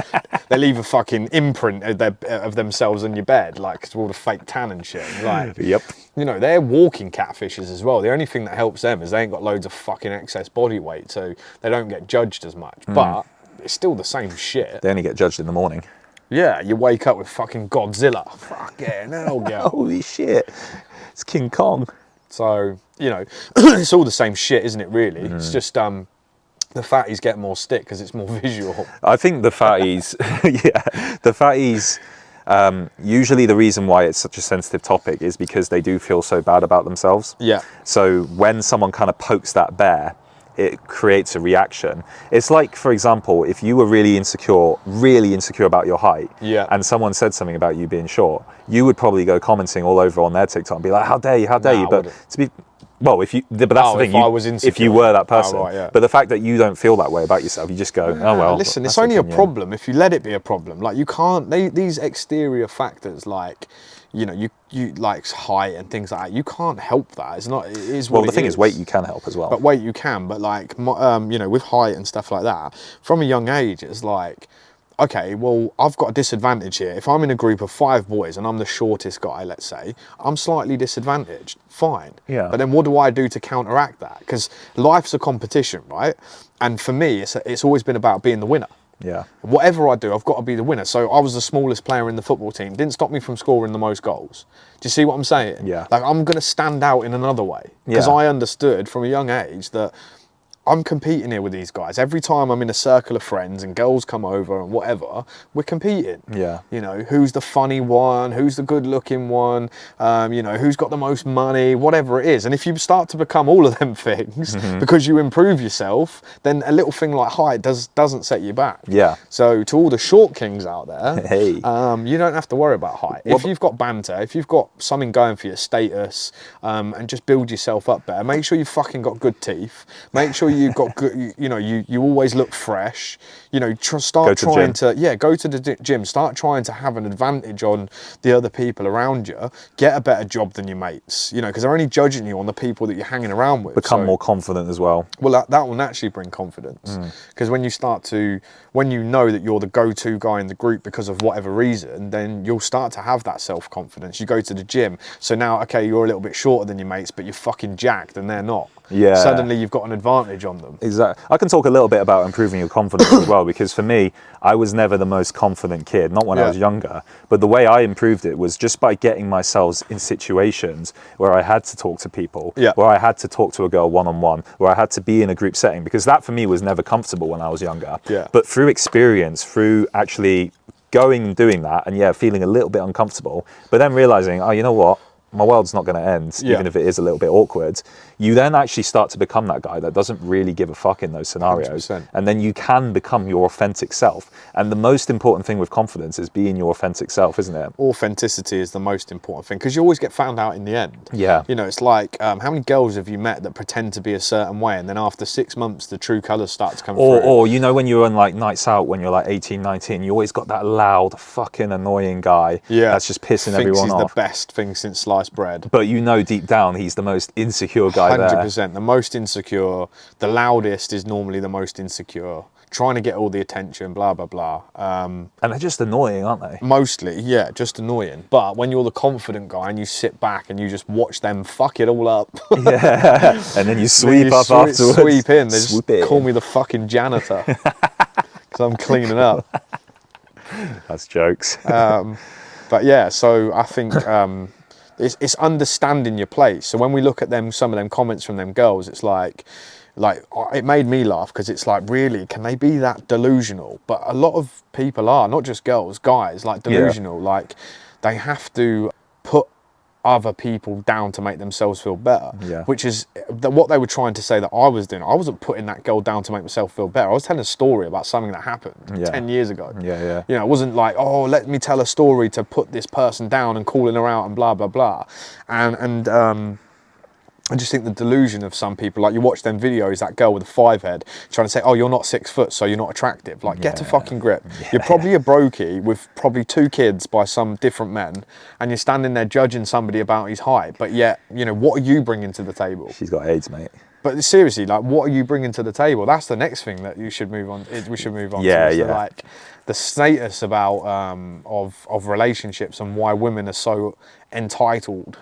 They leave a fucking imprint of themselves on your bed, like, cause of all the fake tan and shit. Like, yep. You know, they're walking catfishes as well. The only thing that helps them is they ain't got loads of fucking excess body weight, so they don't get judged as much. But it's still the same shit. They only get judged in the morning. Yeah, you wake up with fucking Godzilla. Fucking hell, girl. Holy shit. It's King Kong. So, you know, it's all the same shit, isn't it, really? It's just the fatties get more stick because it's more visual. I think the fatties, the fatties, usually the reason why it's such a sensitive topic is because they do feel so bad about themselves. Yeah. So when someone kind of pokes that bear, it creates a reaction. It's like, for example, if you were really insecure about your height, and someone said something about you being short, you would probably go commenting all over on their TikTok and be like, how dare you, how dare you? But Well, but that's the thing. if I was if insecure. you were that person, right, yeah. but the fact that you don't feel that way about yourself, you just go, oh well. Listen, it's that's only a opinion. problem if you let it be a problem. Like you can't. These exterior factors, like you like height and things like that. You can't help that. It's not. It is. Well, what the it thing is, weight you can help as well. But weight you can. But like with height and stuff like that, from a young age, it's like, okay, well, I've got a disadvantage here. If I'm in a group of 5 boys and I'm the shortest guy, let's say, I'm slightly disadvantaged. Fine. Yeah. But then what do I do to counteract that? Because life's a competition, right? And for me, it's always been about being the winner. Yeah. Whatever I do, I've got to be the winner. So I was the smallest player in the football team. Didn't stop me from scoring the most goals. Do you see what I'm saying? Yeah. Like I'm going to stand out in another way. Because Yeah. I understood from a young age that I'm competing here with these guys. Every time I'm in a circle of friends and girls come over and whatever, we're competing. Yeah. Who's the funny one? Who's the good looking one? Who's got the most money? Whatever it is. And if you start to become all of them things because you improve yourself, then a little thing like height doesn't set you back. Yeah. So to all the short kings out there, Hey. you don't have to worry about height. If you've got banter, if you've got something going for your status, and just build yourself up better, make sure you fucking got good teeth. Make sure you've got good, you always look fresh. Start trying to go to the gym. Start trying to have an advantage on the other people around you. Get a better job than your mates. Because they're only judging you on the people that you're hanging around with. Become more confident as well. Well, that will naturally bring confidence. Because when you know that you're the go-to guy in the group because of whatever reason, then you'll start to have that self-confidence. You go to the gym, so now, okay, you're a little bit shorter than your mates, but you're fucking jacked and they're not. Yeah. Suddenly you've got an advantage on them. Exactly. I can talk a little bit about improving your confidence as well, because for me, I was never the most confident kid, not when I was younger, but the way I improved it was just by getting myself in situations where I had to talk to people, where I had to talk to a girl one-on-one, where I had to be in a group setting, because that for me was never comfortable when I was younger. Yeah. But through experience, through actually going and doing that, and feeling a little bit uncomfortable, but then realizing, oh, you know what? My world's not going to end, even if it is a little bit awkward. You then actually start to become that guy that doesn't really give a fuck in those scenarios. 100%. And then you can become your authentic self. And the most important thing with confidence is being your authentic self, isn't it? Authenticity is the most important thing, because you always get found out in the end. Yeah. It's like, how many girls have you met that pretend to be a certain way, and then after 6 months, the true colours start to come through? Or when you're on like nights out, when you're like 18, 19, you always got that loud, fucking annoying guy that's just pissing everyone off. Thinks he's the best thing since sliced bread. But deep down, he's the most insecure guy 100%. there. The most insecure, the loudest is normally the most insecure. Trying to get all the attention, blah, blah, blah. And they're just annoying, aren't they? Mostly, yeah, just annoying. But when you're the confident guy and you sit back and you just watch them fuck it all up. Yeah. And then you sweep up afterwards. Sweep in. They Swoop just in. call me the fucking janitor. Because I'm cleaning up. That's jokes. But yeah, so I think it's understanding your place. So when we look at some of them comments from them girls, it's like it made me laugh, because it's like, really, can they be that delusional? But a lot of people are, not just girls, guys, like delusional. Like they have to put other people down to make themselves feel better, which is what they were trying to say that I was doing. I wasn't putting that girl down to make myself feel better. I was telling a story about something that happened 10 years ago. It wasn't like, oh, let me tell a story to put this person down and calling her out and blah blah blah. And I just think the delusion of some people, like you watch them videos, that girl with a 5 head trying to say, oh, you're not 6 foot, so you're not attractive. Like, get a fucking grip. You're probably a brokey with probably 2 kids by some different men, and you're standing there judging somebody about his height. But yet, what are you bringing to the table? She's got AIDS, mate. But seriously, like, what are you bringing to the table? That's the next thing that we should move on to. So, like, the status about of relationships and why women are so entitled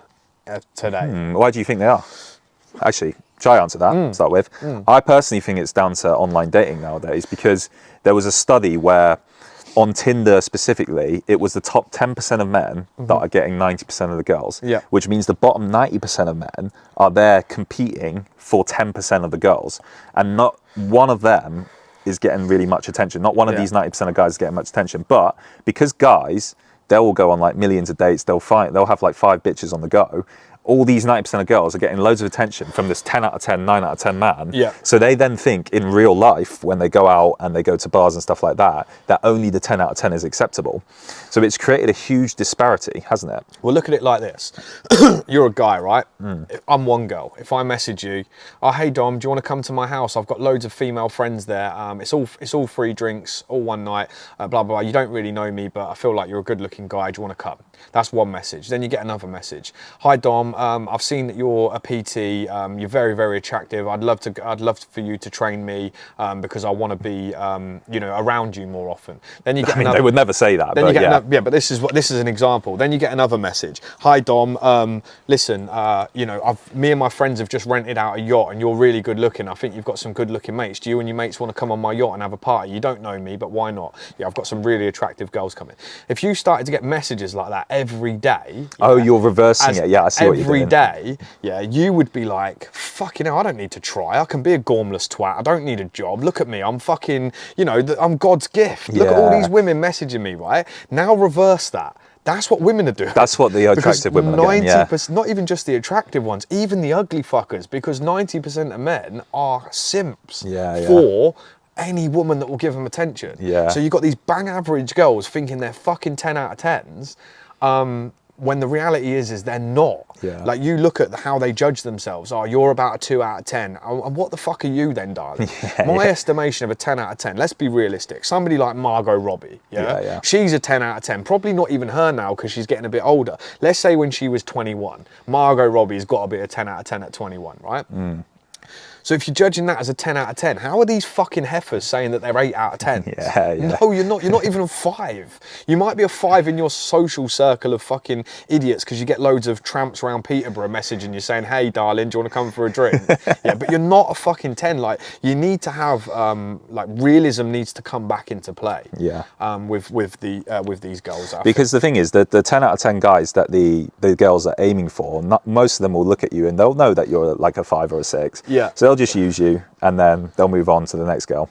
today. Why do you think they are? Actually, shall I answer that to start with? I personally think it's down to online dating nowadays, because there was a study where on Tinder specifically, it was the top 10% of men that are getting 90% of the girls, which means the bottom 90% of men are there competing for 10% of the girls, and not one of them is getting really much attention. Not one of these 90% of guys is getting much attention, but because guys, they'll go on like millions of dates, they'll have like 5 bitches on the go. all these 90% of girls are getting loads of attention from this 10 out of 10, 9 out of 10 man. Yeah. So they then think in real life, when they go out and they go to bars and stuff like that, that only the 10 out of 10 is acceptable. So it's created a huge disparity, hasn't it? Well, look at it like this. You're a guy, right? I'm one girl. If I message you, oh, hey Dom, do you want to come to my house? I've got loads of female friends there. It's all free drinks, all one night, blah, blah, blah. You don't really know me, but I feel like you're a good looking guy. Do you want to come? That's one message. Then you get another message. Hi Dom, I've seen that you're a PT. You're very, very attractive. I'd love for you to train me because I want to be, around you more often. Then you get they would never say that. Then but you get but this is an example. Then you get another message. Hi Dom, listen, me and my friends have just rented out a yacht, and you're really good looking. I think you've got some good looking mates. Do you and your mates want to come on my yacht and have a party? You don't know me, but why not? Yeah, I've got some really attractive girls coming. If you started to get messages like that every day, you're reversing it. Yeah, I see what you're doing. Every day, yeah, you would be like, fucking hell, I don't need to try. I can be a gormless twat. I don't need a job. Look at me. I'm fucking, I'm God's gift. Look at all these women messaging me, right? Now reverse that. That's what women are doing. That's what the attractive women are doing, yeah. Not even just the attractive ones, even the ugly fuckers, because 90% of men are simps for any woman that will give them attention. Yeah. So you've got these bang average girls thinking they're fucking 10 out of 10s, when the reality is they're not. Yeah. Like, you look at how they judge themselves. Oh, you're about a 2 out of 10. And what the fuck are you then, darling? My estimation of a 10 out of 10, let's be realistic. Somebody like Margot Robbie, she's a 10 out of 10. Probably not even her now because she's getting a bit older. Let's say when she was 21, Margot Robbie's got to be a 10 out of 10 at 21, right? So if you're judging that as a 10 out of 10, how are these fucking heifers saying that they're 8 out of 10? Yeah. No, you're not. You're not even a 5. You might be a 5 in your social circle of fucking idiots because you get loads of tramps around Peterborough messaging you saying, hey, darling, do you want to come for a drink? Yeah, but you're not a fucking 10. Like, you need to have, realism needs to come back into play. Yeah. With these girls. Because the thing is that the 10 out of 10 guys that the girls are aiming for, most of them will look at you and they'll know that you're like a 5 or a 6. Yeah. So they'll just use you and then they'll move on to the next girl.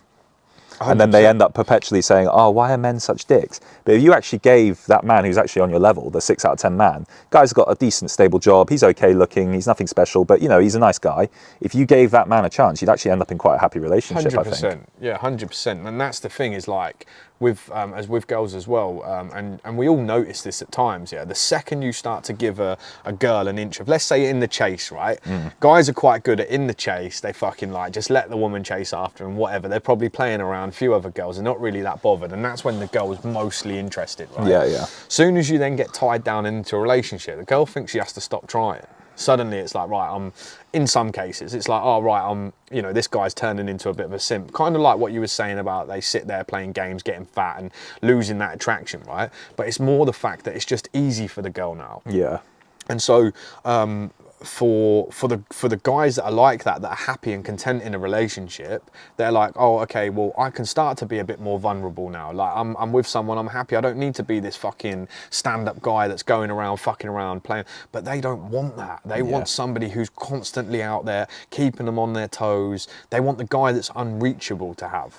100%. And then they end up perpetually saying, oh, why are men such dicks? But if you actually gave that man who's actually on your level, the 6 out of 10 man, guy's got a decent, stable job, he's okay looking, he's nothing special, but he's a nice guy. If you gave that man a chance, you'd actually end up in quite a happy relationship, 100%. I think. Yeah, 100%. And that's the thing, is like, with girls as well, and we all notice this at times, the second you start to give a girl an inch of, let's say in the chase, right? Guys are quite good at in the chase, they fucking just let the woman chase after them, whatever. They're probably playing around, a few other girls, they're not really that bothered, and that's when the girl is mostly interested, right? Yeah. Soon as you then get tied down into a relationship, the girl thinks she has to stop trying. Suddenly it's like, right, in some cases, it's like, oh, right, this guy's turning into a bit of a simp. Kind of like what you were saying about they sit there playing games, getting fat and losing that attraction, right? But it's more the fact that it's just easy for the girl now. Yeah. And so, for the guys that are like that are happy and content in a relationship, they're like, oh, okay, well, I can start to be a bit more vulnerable now. Like, I'm with someone, I'm happy. I don't need to be this fucking stand-up guy that's going around, fucking around, playing. But they don't want that. They want somebody who's constantly out there, keeping them on their toes. They want the guy that's unreachable to have.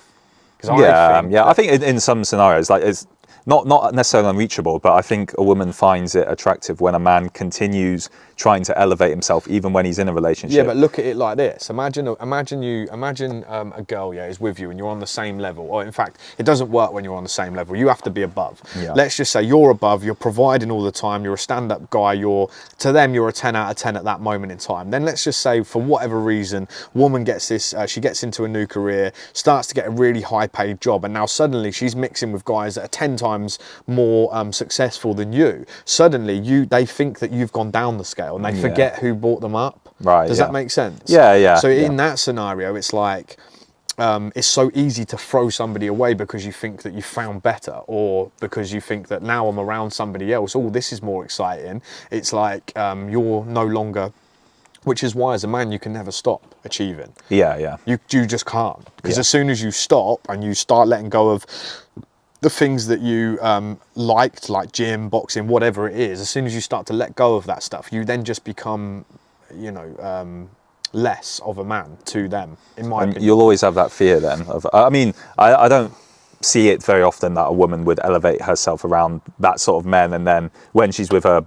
I think in some scenarios, like, it's not necessarily unreachable, but I think a woman finds it attractive when a man continues trying to elevate himself even when he's in a relationship. Yeah, but look at it like this. Imagine a girl is with you and you're on the same level. Or in fact, it doesn't work when you're on the same level. You have to be above. Yeah. Let's just say you're above, you're providing all the time, you're a stand-up guy, to them you're a 10 out of 10 at that moment in time. Then let's just say for whatever reason, woman gets this, she gets into a new career, starts to get a really high paid job, and now suddenly she's mixing with guys that are 10 times more successful than you. Suddenly they think that you've gone down the scale and they forget who brought them up. Right. Does that make sense? Yeah. So in that scenario, it's like, it's so easy to throw somebody away because you think that you found better, or because you think that now I'm around somebody else, oh, this is more exciting. It's like, you're no longer, which is why as a man, you can never stop achieving. Yeah. You just can't. Because as soon as you stop and you start letting go of the things that you liked, like gym, boxing, whatever it is, as soon as you start to let go of that stuff, you then just become, less of a man to them, in my opinion. You'll always have that fear then. I don't see it very often that a woman would elevate herself around that sort of men, and then when she's with a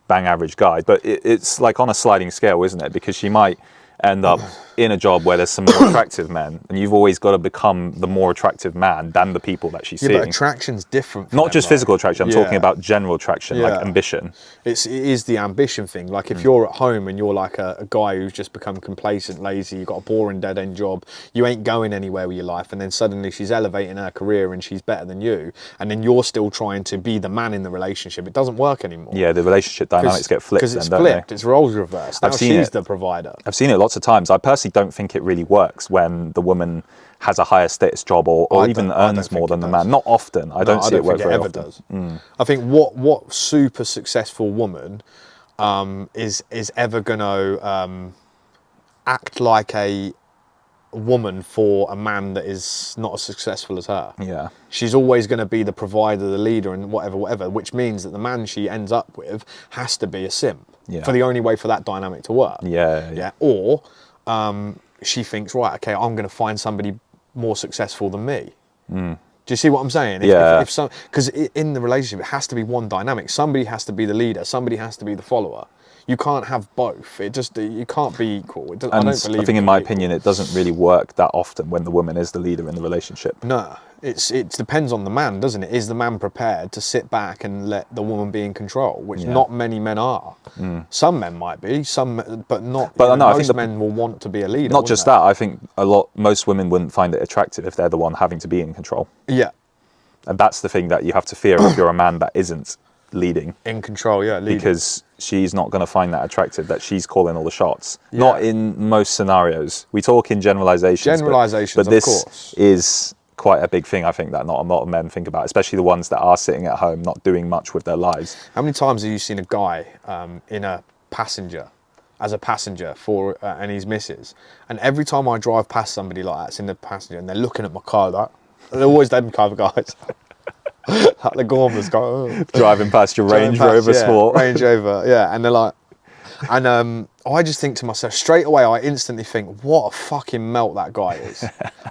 bang average guy, but it's like on a sliding scale, isn't it? Because she might end up in a job where there's some more attractive men, and you've always got to become the more attractive man than the people that she's seeing. But attraction's different for not them, just physical attraction, I'm talking about general attraction, like Yeah. ambition. It is the ambition thing. Like if you're at home and you're like a guy who's just become complacent, lazy, you've got a boring dead end job, you ain't going anywhere with your life, and then suddenly she's elevating her career and she's better than you, and then you're still trying to be the man in the relationship, it doesn't work anymore. Yeah, the relationship dynamics get flipped. Because it's then, don't flipped, they? it's roles reversed. Now I've seen she's it. the provider. I've seen it lots of times. I personally don't think it really works when the woman has a higher status job or even I don't earns think more than it the does. man. Not often. I don't see it work think very ever often. does. I think what super successful woman is ever going to act like a woman for a man that is not as successful as her. Yeah. She's always going to be the provider, the leader, and whatever, which means that the man she ends up with has to be a simp. Yeah. For the only way for that dynamic to work. Yeah. Or she thinks, right, okay, I'm going to find somebody more successful than me. Do you see what I'm saying? Yeah. Because in the relationship, it has to be one dynamic. Somebody has to be the leader. Somebody has to be the follower. You can't have both. You can't be equal. And I don't believe. I think, in my opinion, it doesn't really work that often when the woman is the leader in the relationship. No, it depends on the man, doesn't it? Is the man prepared to sit back and let the woman be in control? Which not many men are. Some men might be, but not. But no, I most think men will want to be a leader. Not just that. I think most women wouldn't find it attractive if they're the one having to be in control. Yeah, And that's the thing that you have to fear if you're a man that isn't leading. in control. Yeah, leading. Because she's not going to find that attractive, that she's calling all the shots. Not in most scenarios. We talk in generalizations. Generalizations, but of this course. is quite a big thing, I think, that not a lot of men think about, especially the ones that are sitting at home, not doing much with their lives. How many times have you seen a guy in a passenger, as a passenger for and his missus? And every time I drive past somebody like that, it's in the passenger, and they're looking at my car like, they're always them kind of guys. Like the Gormers go, oh. Driving past your Range Rover Sport. Range Rover, yeah. And they're like, and I just think to myself, straight away, I instantly think, what a fucking melt that guy is.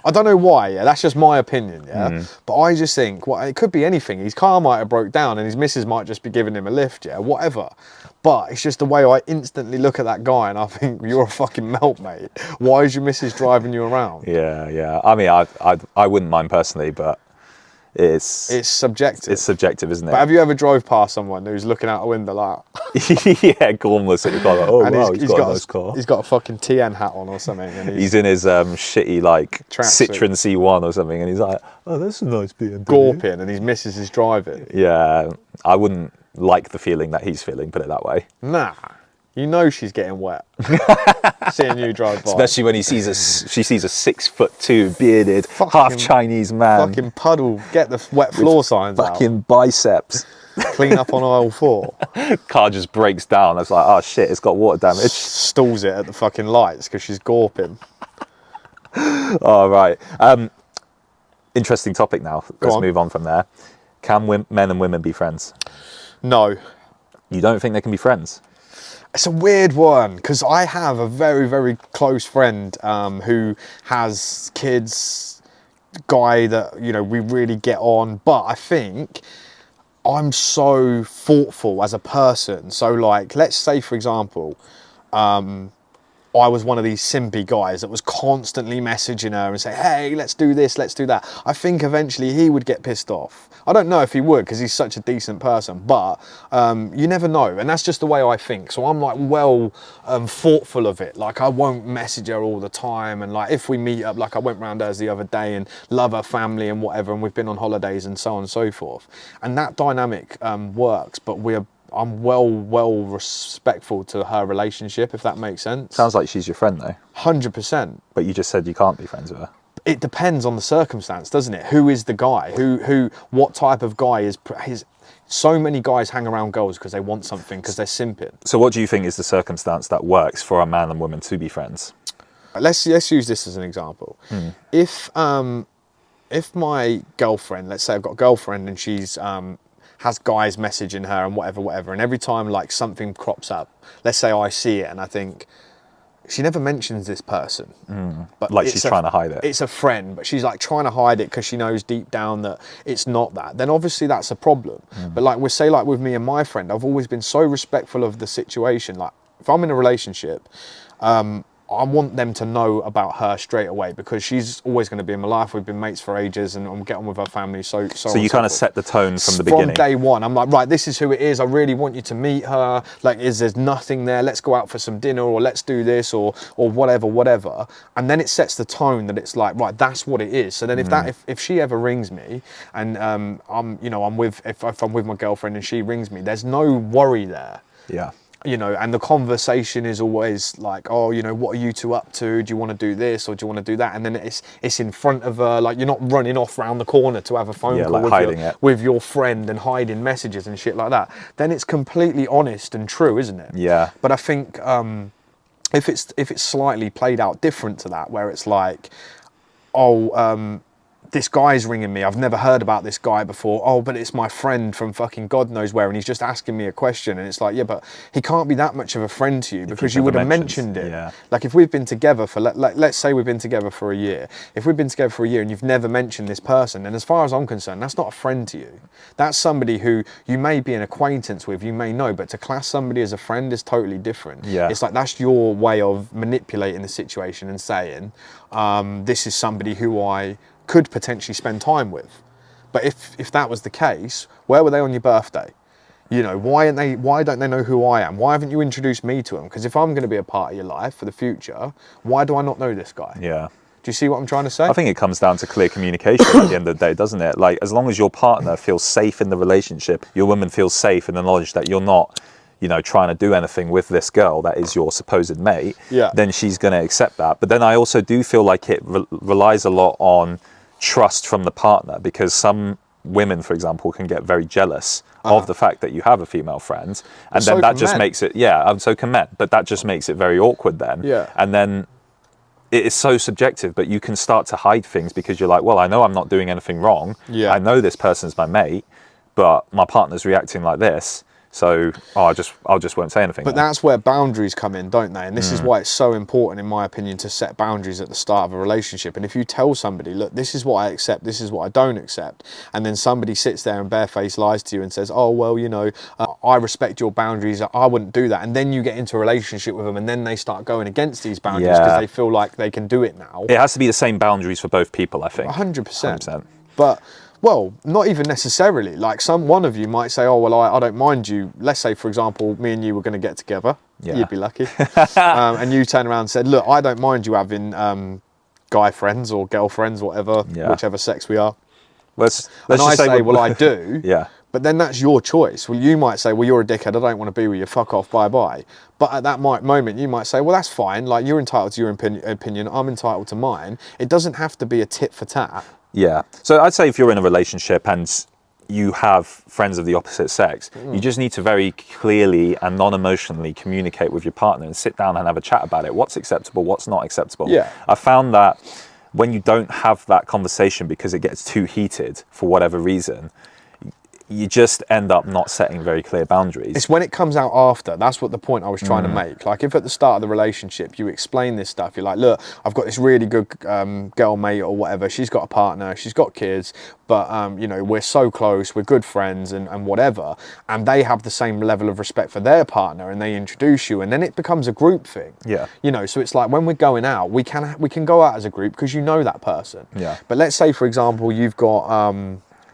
I don't know why, yeah, that's just my opinion, yeah. But I just think, well, it could be anything. His car might have broke down and his missus might just be giving him a lift, yeah, whatever. But it's just the way I instantly look at that guy and I think, you're a fucking melt, mate. Why is your missus driving you around? Yeah. I mean, I wouldn't mind personally, but it's subjective. It's subjective, isn't it? But have you ever drove past someone who's looking out a window like, yeah, Gormless at the car, like, oh and wow, he's got a nice car. He's got a fucking TN hat on or something, and He's in his shitty like Tracksuit. Citroen C1 or something, and he's like, oh, that's a nice BMW. Gorping, and his missus is driving. Yeah, I wouldn't like the feeling that he's feeling, put it that way. Nah, you know she's getting wet. Seeing you drive by. Especially when she sees a 6'2" bearded, Fucking- half Chinese man. Fucking puddle, get the wet floor signs fucking out. biceps. Clean up on aisle 4. Car just breaks down. It's like, oh shit, it's got water damage. Stalls it at the fucking lights because she's gorping. All right. Interesting topic now. Let's on. move on from there. Can men and women be friends? No. You don't think they can be friends? It's a weird one because I have a very, very close friend who has kids, guy that, we really get on. But I think I'm so thoughtful as a person. So like, let's say for example, I was one of these simpy guys that was constantly messaging her and say, hey, let's do this, let's do that. I think eventually he would get pissed off. I don't know if he would because he's such a decent person, but you never know. And that's just the way I think. So I'm like thoughtful of it. Like I won't message her all the time. And like if we meet up, like I went round hers the other day and love her family and whatever. And we've been on holidays and so on and so forth. And that dynamic works, but I'm well respectful to her relationship, if that makes sense. Sounds like she's your friend though. 100%. But you just said you can't be friends with her. It depends on the circumstance, doesn't it? Who is the guy? What type of guy is? So many guys hang around girls because they want something, because they're simping. So what do you think is the circumstance that works for a man and woman to be friends? Let's use this as an example. If my girlfriend, let's say I've got a girlfriend and she's has guys messaging her and whatever, and every time like something crops up, let's say I see it and I think, she never mentions this person. But Like it's she's trying to hide it. It's a friend, but she's like trying to hide it because she knows deep down that it's not that. Then obviously that's a problem. But like like with me and my friend, I've always been so respectful of the situation. Like if I'm in a relationship, I want them to know about her straight away because she's always going to be in my life. We've been mates for ages and I'm getting on with her family. So you kind of set the tone from the beginning. From day one, I'm like, right, this is who it is. I really want you to meet her. Like, there's nothing there. Let's go out for some dinner or let's do this or whatever. And then it sets the tone that it's like, right, that's what it is. So then if she ever rings me and if I'm with my girlfriend and she rings me, there's no worry there. Yeah. You know, and the conversation is always like, oh, you know, what are you two up to? Do you want to do this or do you want to do that? And then it's in front of her, like you're not running off round the corner to have a phone call like with your friend and hiding messages and shit like that. Then it's completely honest and true, isn't it? Yeah. But I think if it's slightly played out different to that, where it's like, this guy's ringing me. I've never heard about this guy before. Oh, but it's my friend from fucking God knows where, and he's just asking me a question. And it's like, yeah, but he can't be that much of a friend to you because you would have mentioned it. Yeah. Like if we've been together for, let's say we've been together for a year. If we've been together for a year and you've never mentioned this person, then as far as I'm concerned, that's not a friend to you. That's somebody who you may be an acquaintance with, you may know, but to class somebody as a friend is totally different. Yeah. It's like that's your way of manipulating the situation and saying, this is somebody who I could potentially spend time with. But if that was the case, where were they on your birthday? You know, why don't they know who I am? Why haven't you introduced me to them? Because if I'm going to be a part of your life for the future, why do I not know this guy? Yeah. Do you see what I'm trying to say? I think it comes down to clear communication at the end of the day, doesn't it? Like, as long as your partner feels safe in the relationship, your woman feels safe in the knowledge that you're not, you know, trying to do anything with this girl that is your supposed mate, then she's going to accept that. But then I also do feel like it relies a lot on trust from the partner, because some women, for example, can get very jealous of the fact that you have a female friend, and then that just makes it, so can men, but that just makes it very awkward then. And then it is so subjective, but you can start to hide things because you're like, well, I know I'm not doing anything wrong. I know this person's my mate, but my partner's reacting like this. So I just won't say anything. But that's where boundaries come in, don't they? And this is why it's so important, in my opinion, to set boundaries at the start of a relationship. And if you tell somebody, look, this is what I accept, this is what I don't accept, and then somebody sits there and barefaced lies to you and says, oh, well, you know, I respect your boundaries, I wouldn't do that. And then you get into a relationship with them and then they start going against these boundaries because they feel like they can do it now. It has to be the same boundaries for both people, I think. 100%. 100%. But well, not even necessarily. Like one of you might say, oh, well, I don't mind you. Let's say, for example, me and you were going to get together. You'd be lucky. And you turn around and said, look, I don't mind you having guy friends or girlfriends, whatever, whichever sex we are. Let's and just I say, well, we're I do. But then that's your choice. Well, you might say, well, you're a dickhead, I don't want to be with you, fuck off, bye-bye. But at that moment, you might say, well, that's fine. Like, you're entitled to your opinion, I'm entitled to mine. It doesn't have to be a tit for tat. Yeah. So I'd say if you're in a relationship and you have friends of the opposite sex, you just need to very clearly and non-emotionally communicate with your partner and sit down and have a chat about it. What's acceptable, what's not acceptable. I found that when you don't have that conversation because it gets too heated for whatever reason, you just end up not setting very clear boundaries. It's when it comes out after. That's what the point I was trying to make. Like, if at the start of the relationship you explain this stuff, you're like, look, I've got this really good girl mate or whatever. She's got a partner, she's got kids, but you know, we're so close, we're good friends and whatever. And they have the same level of respect for their partner and they introduce you, and then it becomes a group thing. You know, so it's like when we're going out, we can go out as a group because you know that person. But let's say, for example, you've got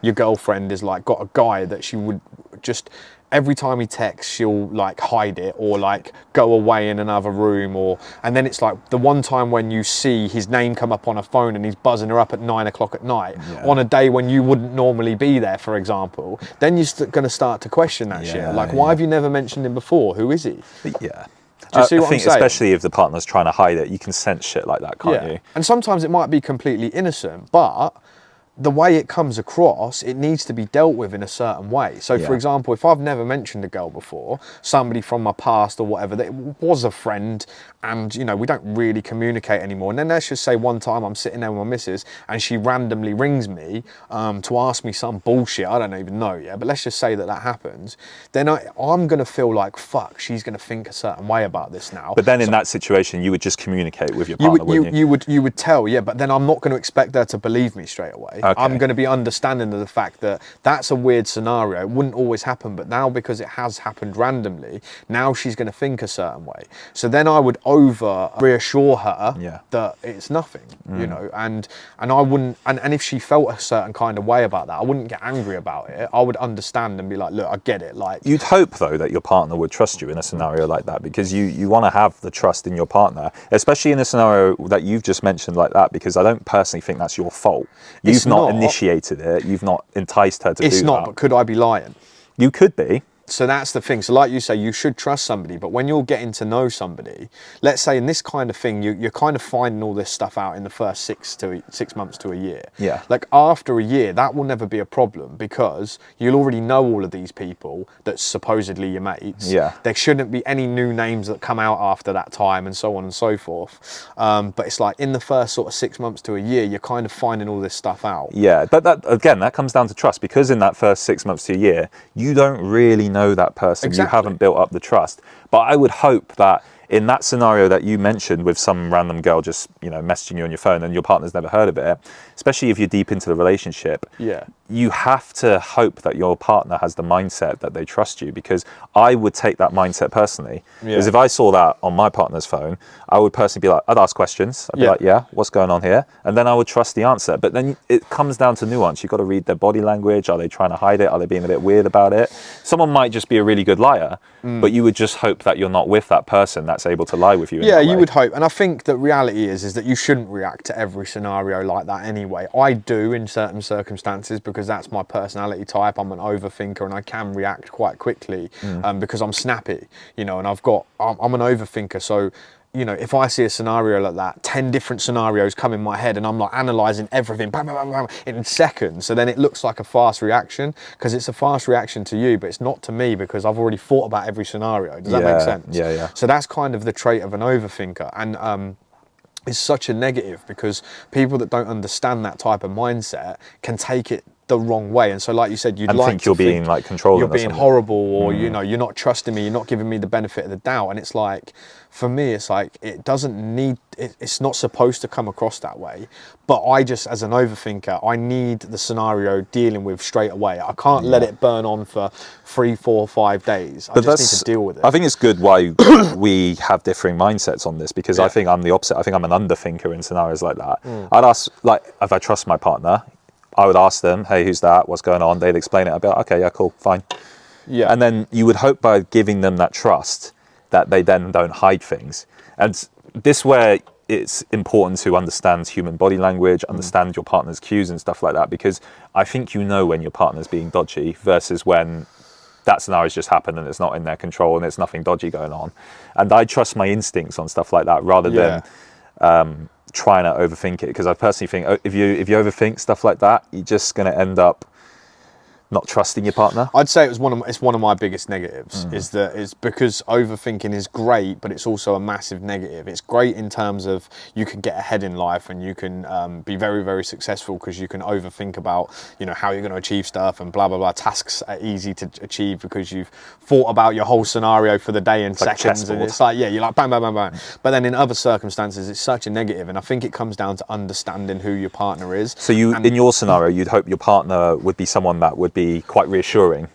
your girlfriend is like got a guy that she would just, every time he texts, she'll like hide it or like go away in another room, and then it's like the one time when you see his name come up on a phone and he's buzzing her up at 9 o'clock at night on a day when you wouldn't normally be there, for example, then you're going to start to question that shit. Like, why have you never mentioned him before? Who is he? Do you see what I think I'm saying? especially if the partner's trying to hide it, you can sense shit like that, can't you? And sometimes it might be completely innocent, but the way it comes across, it needs to be dealt with in a certain way. So, for Yeah. example, if I've never mentioned a girl before, somebody from my past or whatever that was a friend, and you know we don't really communicate anymore, and then let's just say one time I'm sitting there with my missus and she randomly rings me to ask me some bullshit I don't even know yet, but let's just say that happens, then I'm gonna feel like fuck, she's gonna think a certain way about this now. But then in that situation, you would just communicate with your partner, wouldn't you? You would tell, yeah, but then I'm not going to expect her to believe me straight away. Okay. I'm going to be understanding of the fact that that's a weird scenario. It wouldn't always happen, but now because it has happened randomly, now she's going to think a certain way. So then I would over reassure her that it's nothing, you know, and I wouldn't, and if she felt a certain kind of way about that, I wouldn't get angry about it. I would understand and be like, look, I get it. Like, you'd hope though that your partner would trust you in a scenario like that, because you want to have the trust in your partner, especially in a scenario that you've just mentioned like that, because I don't personally think that's your fault. You've not initiated it. You've not enticed her to do that. It's not, but could I be lying? You could be. So that's the thing. So like you say, you should trust somebody, but when you're getting to know somebody, let's say in this kind of thing, you're kind of finding all this stuff out in the first 6 months to a year. Yeah. Like after a year, that will never be a problem because you'll already know all of these people that's supposedly your mates. Yeah. There shouldn't be any new names that come out after that time and so on and so forth. But it's like in the first sort of 6 months to a year, you're kind of finding all this stuff out. Yeah, but that comes down to trust, because in that first 6 months to a year, you don't really know that person. Exactly. You haven't built up the trust. But I would hope that in that scenario that you mentioned with some random girl just, you know, messaging you on your phone and your partner's never heard of it, especially if you're deep into the relationship, you have to hope that your partner has the mindset that they trust you, because I would take that mindset personally. Because if I saw that on my partner's phone, I would personally be like, I'd ask questions. I'd be like, yeah, what's going on here? And then I would trust the answer. But then it comes down to nuance. You've got to read their body language. Are they trying to hide it? Are they being a bit weird about it? Someone might just be a really good liar, but you would just hope that you're not with that person that's able to lie with you. Yeah, you would hope. And I think that reality is that you shouldn't react to every scenario like that anyway. I do in certain circumstances because that's my personality type. I'm an overthinker and I can react quite quickly because I'm snappy, you know, and I'm an overthinker. So, you know, if I see a scenario like that, 10 different scenarios come in my head and I'm like analysing everything bam, bam, bam, bam, in seconds. So then it looks like a fast reaction because it's a fast reaction to you, but it's not to me because I've already thought about every scenario. Does that make sense? Yeah, yeah. So that's kind of the trait of an overthinker. And it's such a negative because people that don't understand that type of mindset can take it the wrong way. And so like you said, you'd like think you're being like controlling, you're being horrible, or you know, you're not trusting me, you're not giving me the benefit of the doubt. And it's like, for me, it's like it doesn't need it's not supposed to come across that way. But I just, as an overthinker, I need the scenario dealing with straight away. I can't let it burn on for 3, 4, 5 days. I just need to deal with it. I think it's good why we have differing mindsets on this, because I think I'm the opposite. I think I'm an underthinker in scenarios like that. I'd ask, like, if I trust my partner, I would ask them, hey, who's that? What's going on? They'd explain it. I'd be like, okay, yeah, cool, fine. Yeah. And then you would hope by giving them that trust that they then don't hide things. And this where it's important to understand human body language, understand your partner's cues and stuff like that, because I think you know when your partner's being dodgy versus when that scenario's just happened and it's not in their control and there's nothing dodgy going on. And I trust my instincts on stuff like that rather than trying to overthink it, because I personally think if you overthink stuff like that, you're just going to end up not trusting your partner. I'd say it's one of my biggest negatives is because overthinking is great, but it's also a massive negative. It's great in terms of you can get ahead in life and you can be very, very successful because you can overthink about, you know, how you're going to achieve stuff and blah, blah, blah. Tasks are easy to achieve because you've thought about your whole scenario for the day in seconds. And it's like, you're like bang, bang, bang, bang. But then in other circumstances, it's such a negative. And I think it comes down to understanding who your partner is. So in your scenario, you'd hope your partner would be someone that would be quite reassuring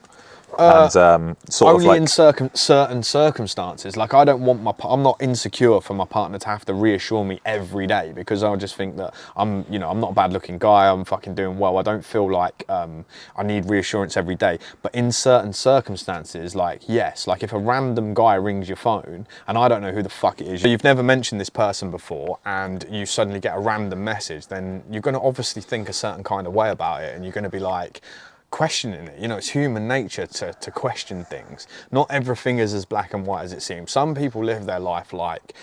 and sort only of like in certain circumstances. Like I don't want I'm not insecure for my partner to have to reassure me every day, because I just think that I'm not a bad looking guy, I'm fucking doing well. I don't feel like I need reassurance every day. But in certain circumstances, like yes, like if a random guy rings your phone and I don't know who the fuck it is, you've never mentioned this person before, and you suddenly get a random message, then you're going to obviously think a certain kind of way about it, and you're going to be like questioning it. You know, it's human nature to question things. Not everything is as black and white as it seems. Some people live their life like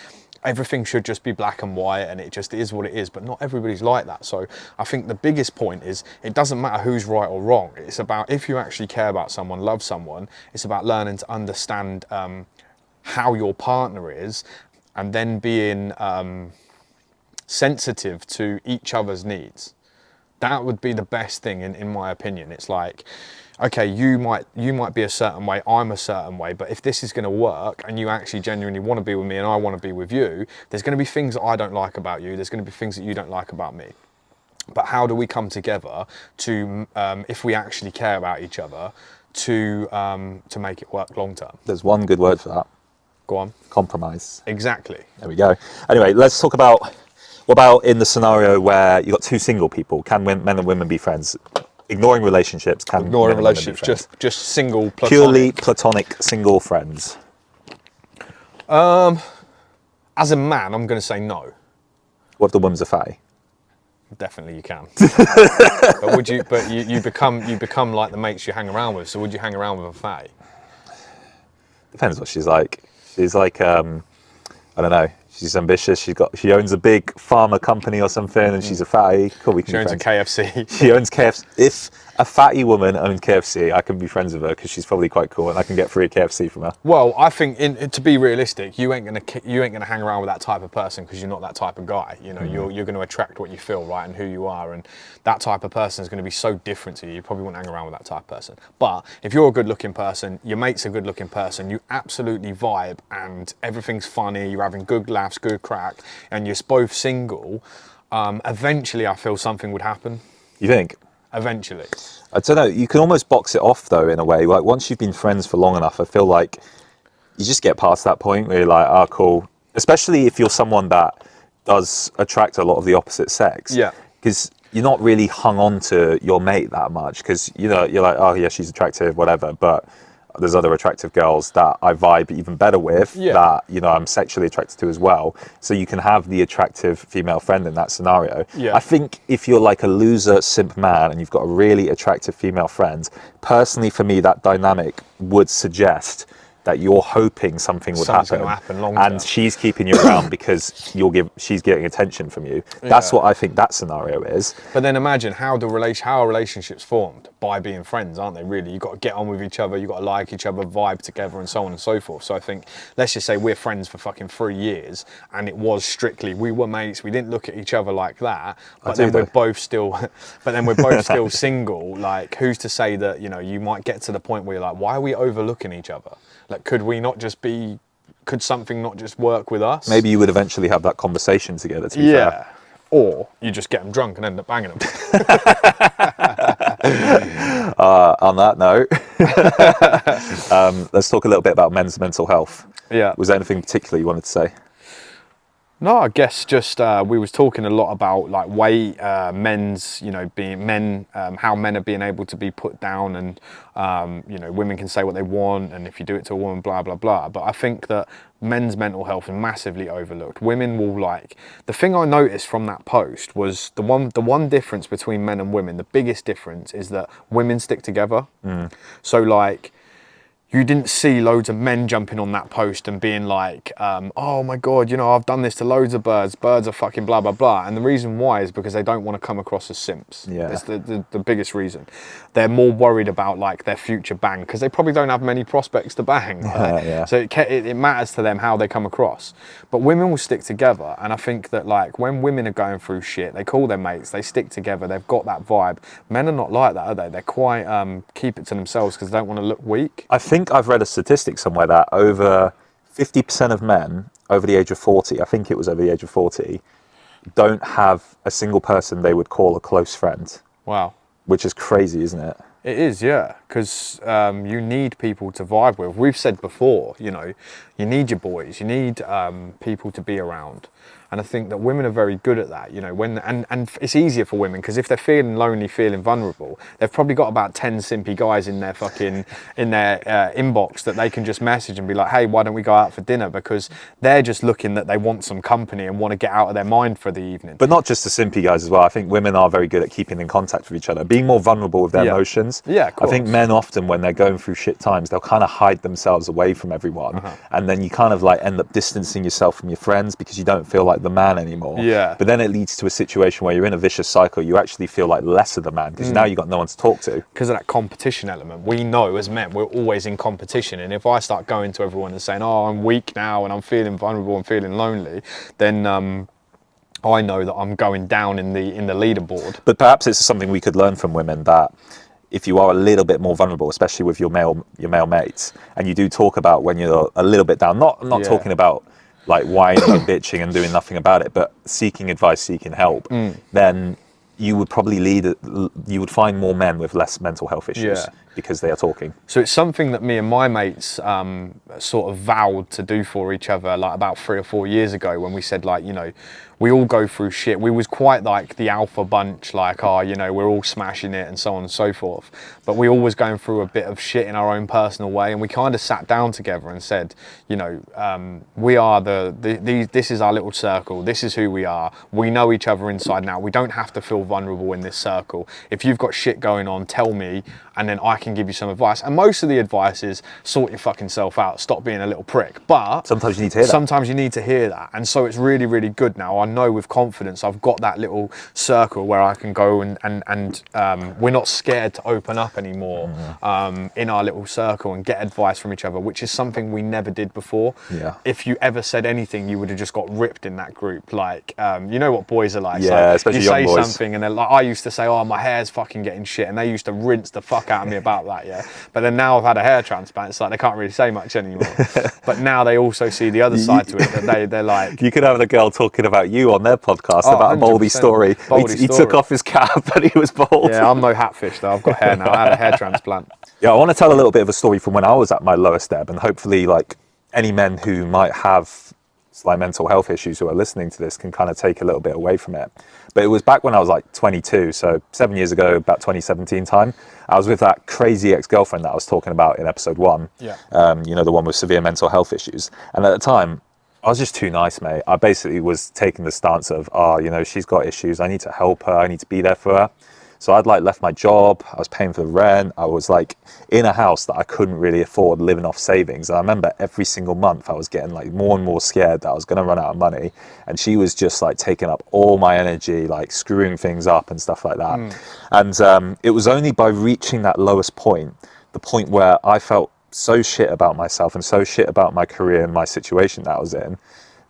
everything should just be black and white and it just is what it is, but not everybody's like that. So I think the biggest point is it doesn't matter who's right or wrong. It's about, if you actually care about someone, love someone, it's about learning to understand how your partner is, and then being sensitive to each other's needs. That would be the best thing in my opinion. It's like, okay, you might be a certain way, I'm a certain way, but if this is going to work and you actually genuinely want to be with me and I want to be with you, there's going to be things that I don't like about you, there's going to be things that you don't like about me. But how do we come together to, if we actually care about each other, to make it work long term? There's one good word for that. Go on. Compromise. Exactly. There we go. Anyway, let's talk about, what about in the scenario where you've got two single people? Can men and women be friends? Ignoring relationships, can Ignoring men and women be relationships, friends? just single, platonic. Purely platonic single friends. As a man, I'm going to say no. What if the woman's a fatty? Definitely you can. But would you? But you become like the mates you hang around with. So would you hang around with a fatty? Depends what she's like. She's like, I don't know. She's ambitious. She owns a big pharma company or something, and she's a fatty. Cool, we can She be owns a friends. KFC. She owns KFC. If a fatty woman owns KFC, I can be friends with her because she's probably quite cool, and I can get free KFC from her. Well, I think to be realistic, you ain't gonna hang around with that type of person because you're not that type of guy. You know, you're going to attract what you feel, right, and who you are, and that type of person is going to be so different to you. You probably wouldn't hang around with that type of person. But if you're a good-looking person, your mate's a good-looking person, you absolutely vibe, and everything's funny. You're having good laughs, good crack, and you're both single. Eventually, I feel something would happen. You think? Eventually. I don't know. You can almost box it off though, in a way. Like once you've been friends for long enough, I feel like you just get past that point where you're like, oh, cool. Especially if you're someone that does attract a lot of the opposite sex. Yeah. Because you're not really hung on to your mate that much. Because you know you're like, oh yeah, she's attractive, whatever. But there's other attractive girls that I vibe even better with, that, you know, I'm sexually attracted to as well. So you can have the attractive female friend in that scenario. Yeah. I think if you're like a loser simp man and you've got a really attractive female friend, personally for me, that dynamic would suggest that you're hoping something would Something's happen, gonna happen long term. and she's keeping you around because she's getting attention from you. That's what I think that scenario is. But then imagine how are relationships formed? By being friends, aren't they, really? You've got to get on with each other, you've got to like each other, vibe together, and so on and so forth. So I think, let's just say we're friends for fucking 3 years, and it was strictly, we were mates, we didn't look at each other like that, but then we're both still single. Like, who's to say that, you know, you might get to the point where you're like, why are we overlooking each other? Like, could something not just work with us? Maybe you would eventually have that conversation together, to be fair. Or you just get them drunk and end up banging them. On that note, let's talk a little bit about men's mental health. Yeah. Was there anything particular you wanted to say? No, I guess just we was talking a lot about like weight, men's, you know, being men, how men are being able to be put down, and you know, women can say what they want, and if you do it to a woman, blah blah blah. But I think that men's mental health is massively overlooked. Women will like, the thing I noticed from that post was the one difference between men and women. The biggest difference is that women stick together. So like, you didn't see loads of men jumping on that post and being like, oh my God, you know, I've done this to loads of birds. Birds are fucking blah, blah, blah. And the reason why is because they don't want to come across as simps. Yeah. That's the biggest reason. They're more worried about like their future bang because they probably don't have many prospects to bang. Right? Yeah. So it matters to them how they come across. But women will stick together. And I think that like when women are going through shit, they call their mates, they stick together, they've got that vibe. Men are not like that, are they? They're quite, keep it to themselves because they don't want to look weak. I think I've read a statistic somewhere that over 50% of men over the age of 40, I think it was over the age of 40, don't have a single person they would call a close friend. Wow. Which is crazy, isn't it? It is, yeah, because you need people to vibe with. We've said before, you know, you need your boys, you need people to be around. And I think that women are very good at that, you know, and it's easier for women because if they're feeling lonely, feeling vulnerable, they've probably got about 10 simpy guys in their inbox that they can just message and be like, hey, why don't we go out for dinner? Because they're just looking that they want some company and want to get out of their mind for the evening. But not just the simpy guys as well. I think women are very good at keeping in contact with each other, being more vulnerable with their emotions. Yeah, of course. I think men often, when they're going through shit times, they'll kind of hide themselves away from everyone. And then you kind of like end up distancing yourself from your friends because you don't feel like the man anymore. Yeah. But then it leads to a situation where you're in a vicious cycle. You actually feel like less of the man because now you've got no one to talk to. Because of that competition element. We know as men, we're always in competition. And if I start going to everyone and saying, oh, I'm weak now and I'm feeling vulnerable and feeling lonely, then I know that I'm going down in the leaderboard. But perhaps it's something we could learn from women, that if you are a little bit more vulnerable, especially with your male mates, and you do talk about when you're a little bit down, not talking about like whining and bitching and doing nothing about it, but seeking advice, seeking help, then you would probably you would find more men with less mental health issues because they are talking. So it's something that me and my mates sort of vowed to do for each other like about 3 or 4 years ago, when we said, like, you know, we all go through shit. We was quite like the alpha bunch, like, oh, you know, we're all smashing it and so on and so forth. But we all was going through a bit of shit in our own personal way. And we kind of sat down together and said, you know, we are this is our little circle. This is who we are. We know each other inside and out. We don't have to feel vulnerable in this circle. If you've got shit going on, tell me, and then I can give you some advice. And most of the advice is sort your fucking self out. Stop being a little prick. But sometimes you need to hear that. Sometimes you need to hear that. And so it's really, really good now. I know with confidence I've got that little circle where I can go and we're not scared to open up anymore in our little circle and get advice from each other, which is something we never did before. Yeah. If you ever said anything, you would have just got ripped in that group. Like, you know what boys are like. Yeah, so especially you young say boys. something and they're like, I used to say, oh, my hair's fucking getting shit, and they used to rinse the fuck out of me about that, yeah. But then now I've had a hair transplant, it's like they can't really say much anymore. But now they also see the other side to it, that they're like, you could have a girl talking about you on their podcast about a Baldy story. He took off his cap and he was bald. Yeah, I'm no hatfish though. I've got hair now. I had a hair transplant. Yeah, I want to tell a little bit of a story from when I was at my lowest ebb, and hopefully, like, any men who might have like mental health issues who are listening to this can kind of take a little bit away from it. But it was back when I was like 22, so 7 years ago, about 2017 time. I was with that crazy ex-girlfriend that I was talking about in episode 1. Yeah. You know, the one with severe mental health issues. And at the time, I was just too nice, mate. I basically was taking the stance of, you know, she's got issues. I need to help her. I need to be there for her. So I'd like left my job. I was paying for the rent. I was like in a house that I couldn't really afford, living off savings. And I remember every single month I was getting like more and more scared that I was going to run out of money. And she was just like taking up all my energy, like screwing things up and stuff like that. And it was only by reaching that lowest point, the point where I felt so shit about myself and so shit about my career and my situation that I was in,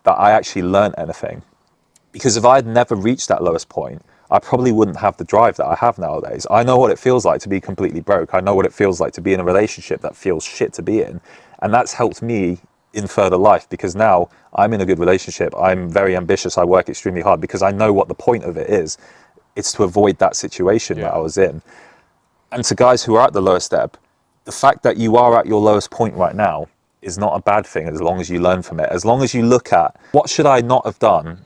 that I actually learned anything. Because if I had never reached that lowest point, I probably wouldn't have the drive that I have nowadays. I know what it feels like to be completely broke. I know what it feels like to be in a relationship that feels shit to be in. And that's helped me in further life, because now I'm in a good relationship. I'm very ambitious. I work extremely hard because I know what the point of it is. It's to avoid that situation that I was in. And to guys who are at the lowest ebb, the fact that you are at your lowest point right now is not a bad thing, as long as you learn from it. As long as you look at, what should I not have done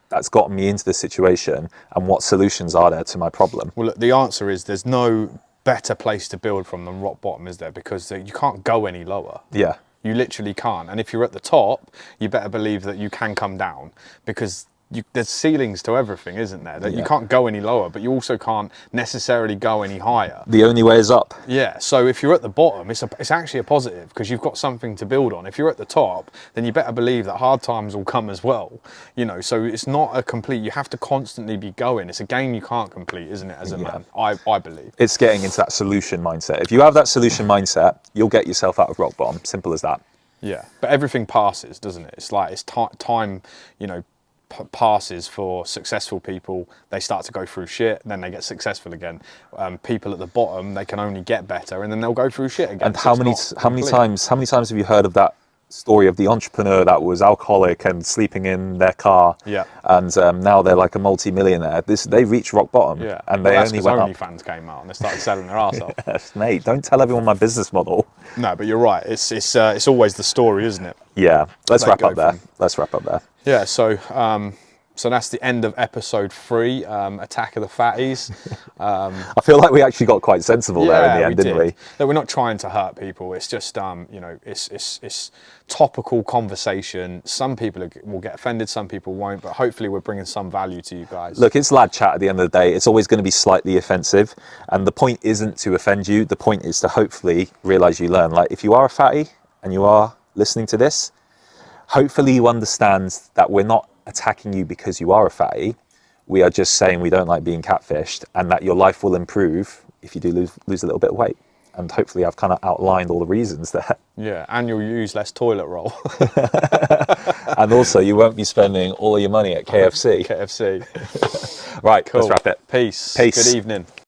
that's gotten me into this situation, and what solutions are there to my problem? Well, look, the answer is there's no better place to build from than rock bottom, is there? Because you can't go any lower. Yeah. You literally can't. And if you're at the top, you better believe that you can come down, because there's ceilings to everything, isn't there? That you can't go any lower, but you also can't necessarily go any higher. The only way is up. Yeah, so if you're at the bottom, it's actually a positive, because you've got something to build on. If you're at the top, then you better believe that hard times will come as well. You know, so it's not a complete, you have to constantly be going. It's a game you can't complete, isn't it, as a man? I believe. It's getting into that solution mindset. If you have that solution mindset, you'll get yourself out of rock bottom. Simple as that. Yeah, but everything passes, doesn't it? It's like, it's time, you know, passes for successful people. They start to go through shit, then they get successful again. People at the bottom, they can only get better, and then they'll go through shit again. And how many times have you heard of that story of the entrepreneur that was alcoholic and sleeping in their car? Yeah. And now they're like a multi-millionaire. They reached rock bottom. Yeah. And they only went up. OnlyFans came out and they started selling their arse off. Yes, mate, don't tell everyone my business model. No, but you're right. It's always the story, isn't it? Yeah. Let's wrap up there. Yeah, so So that's the end of episode 3, Attack of the Fatties. I feel like we actually got quite sensible there in the end, didn't we? No, we're not trying to hurt people. It's just, you know, it's topical conversation. Some people will get offended, some people won't, but hopefully we're bringing some value to you guys. Look, it's lad chat at the end of the day. It's always going to be slightly offensive. And the point isn't to offend you. The point is to hopefully realise you learn. Like, if you are a fatty and you are listening to this, hopefully you understand that we're not attacking you because you are a fatty. We are just saying we don't like being catfished, and that your life will improve if you do lose a little bit of weight. And hopefully I've kind of outlined all the reasons there. Yeah, and you'll use less toilet roll. And also you won't be spending all your money at KFC. KFC. Right, Cool. let's wrap it. Peace. Peace. Good evening.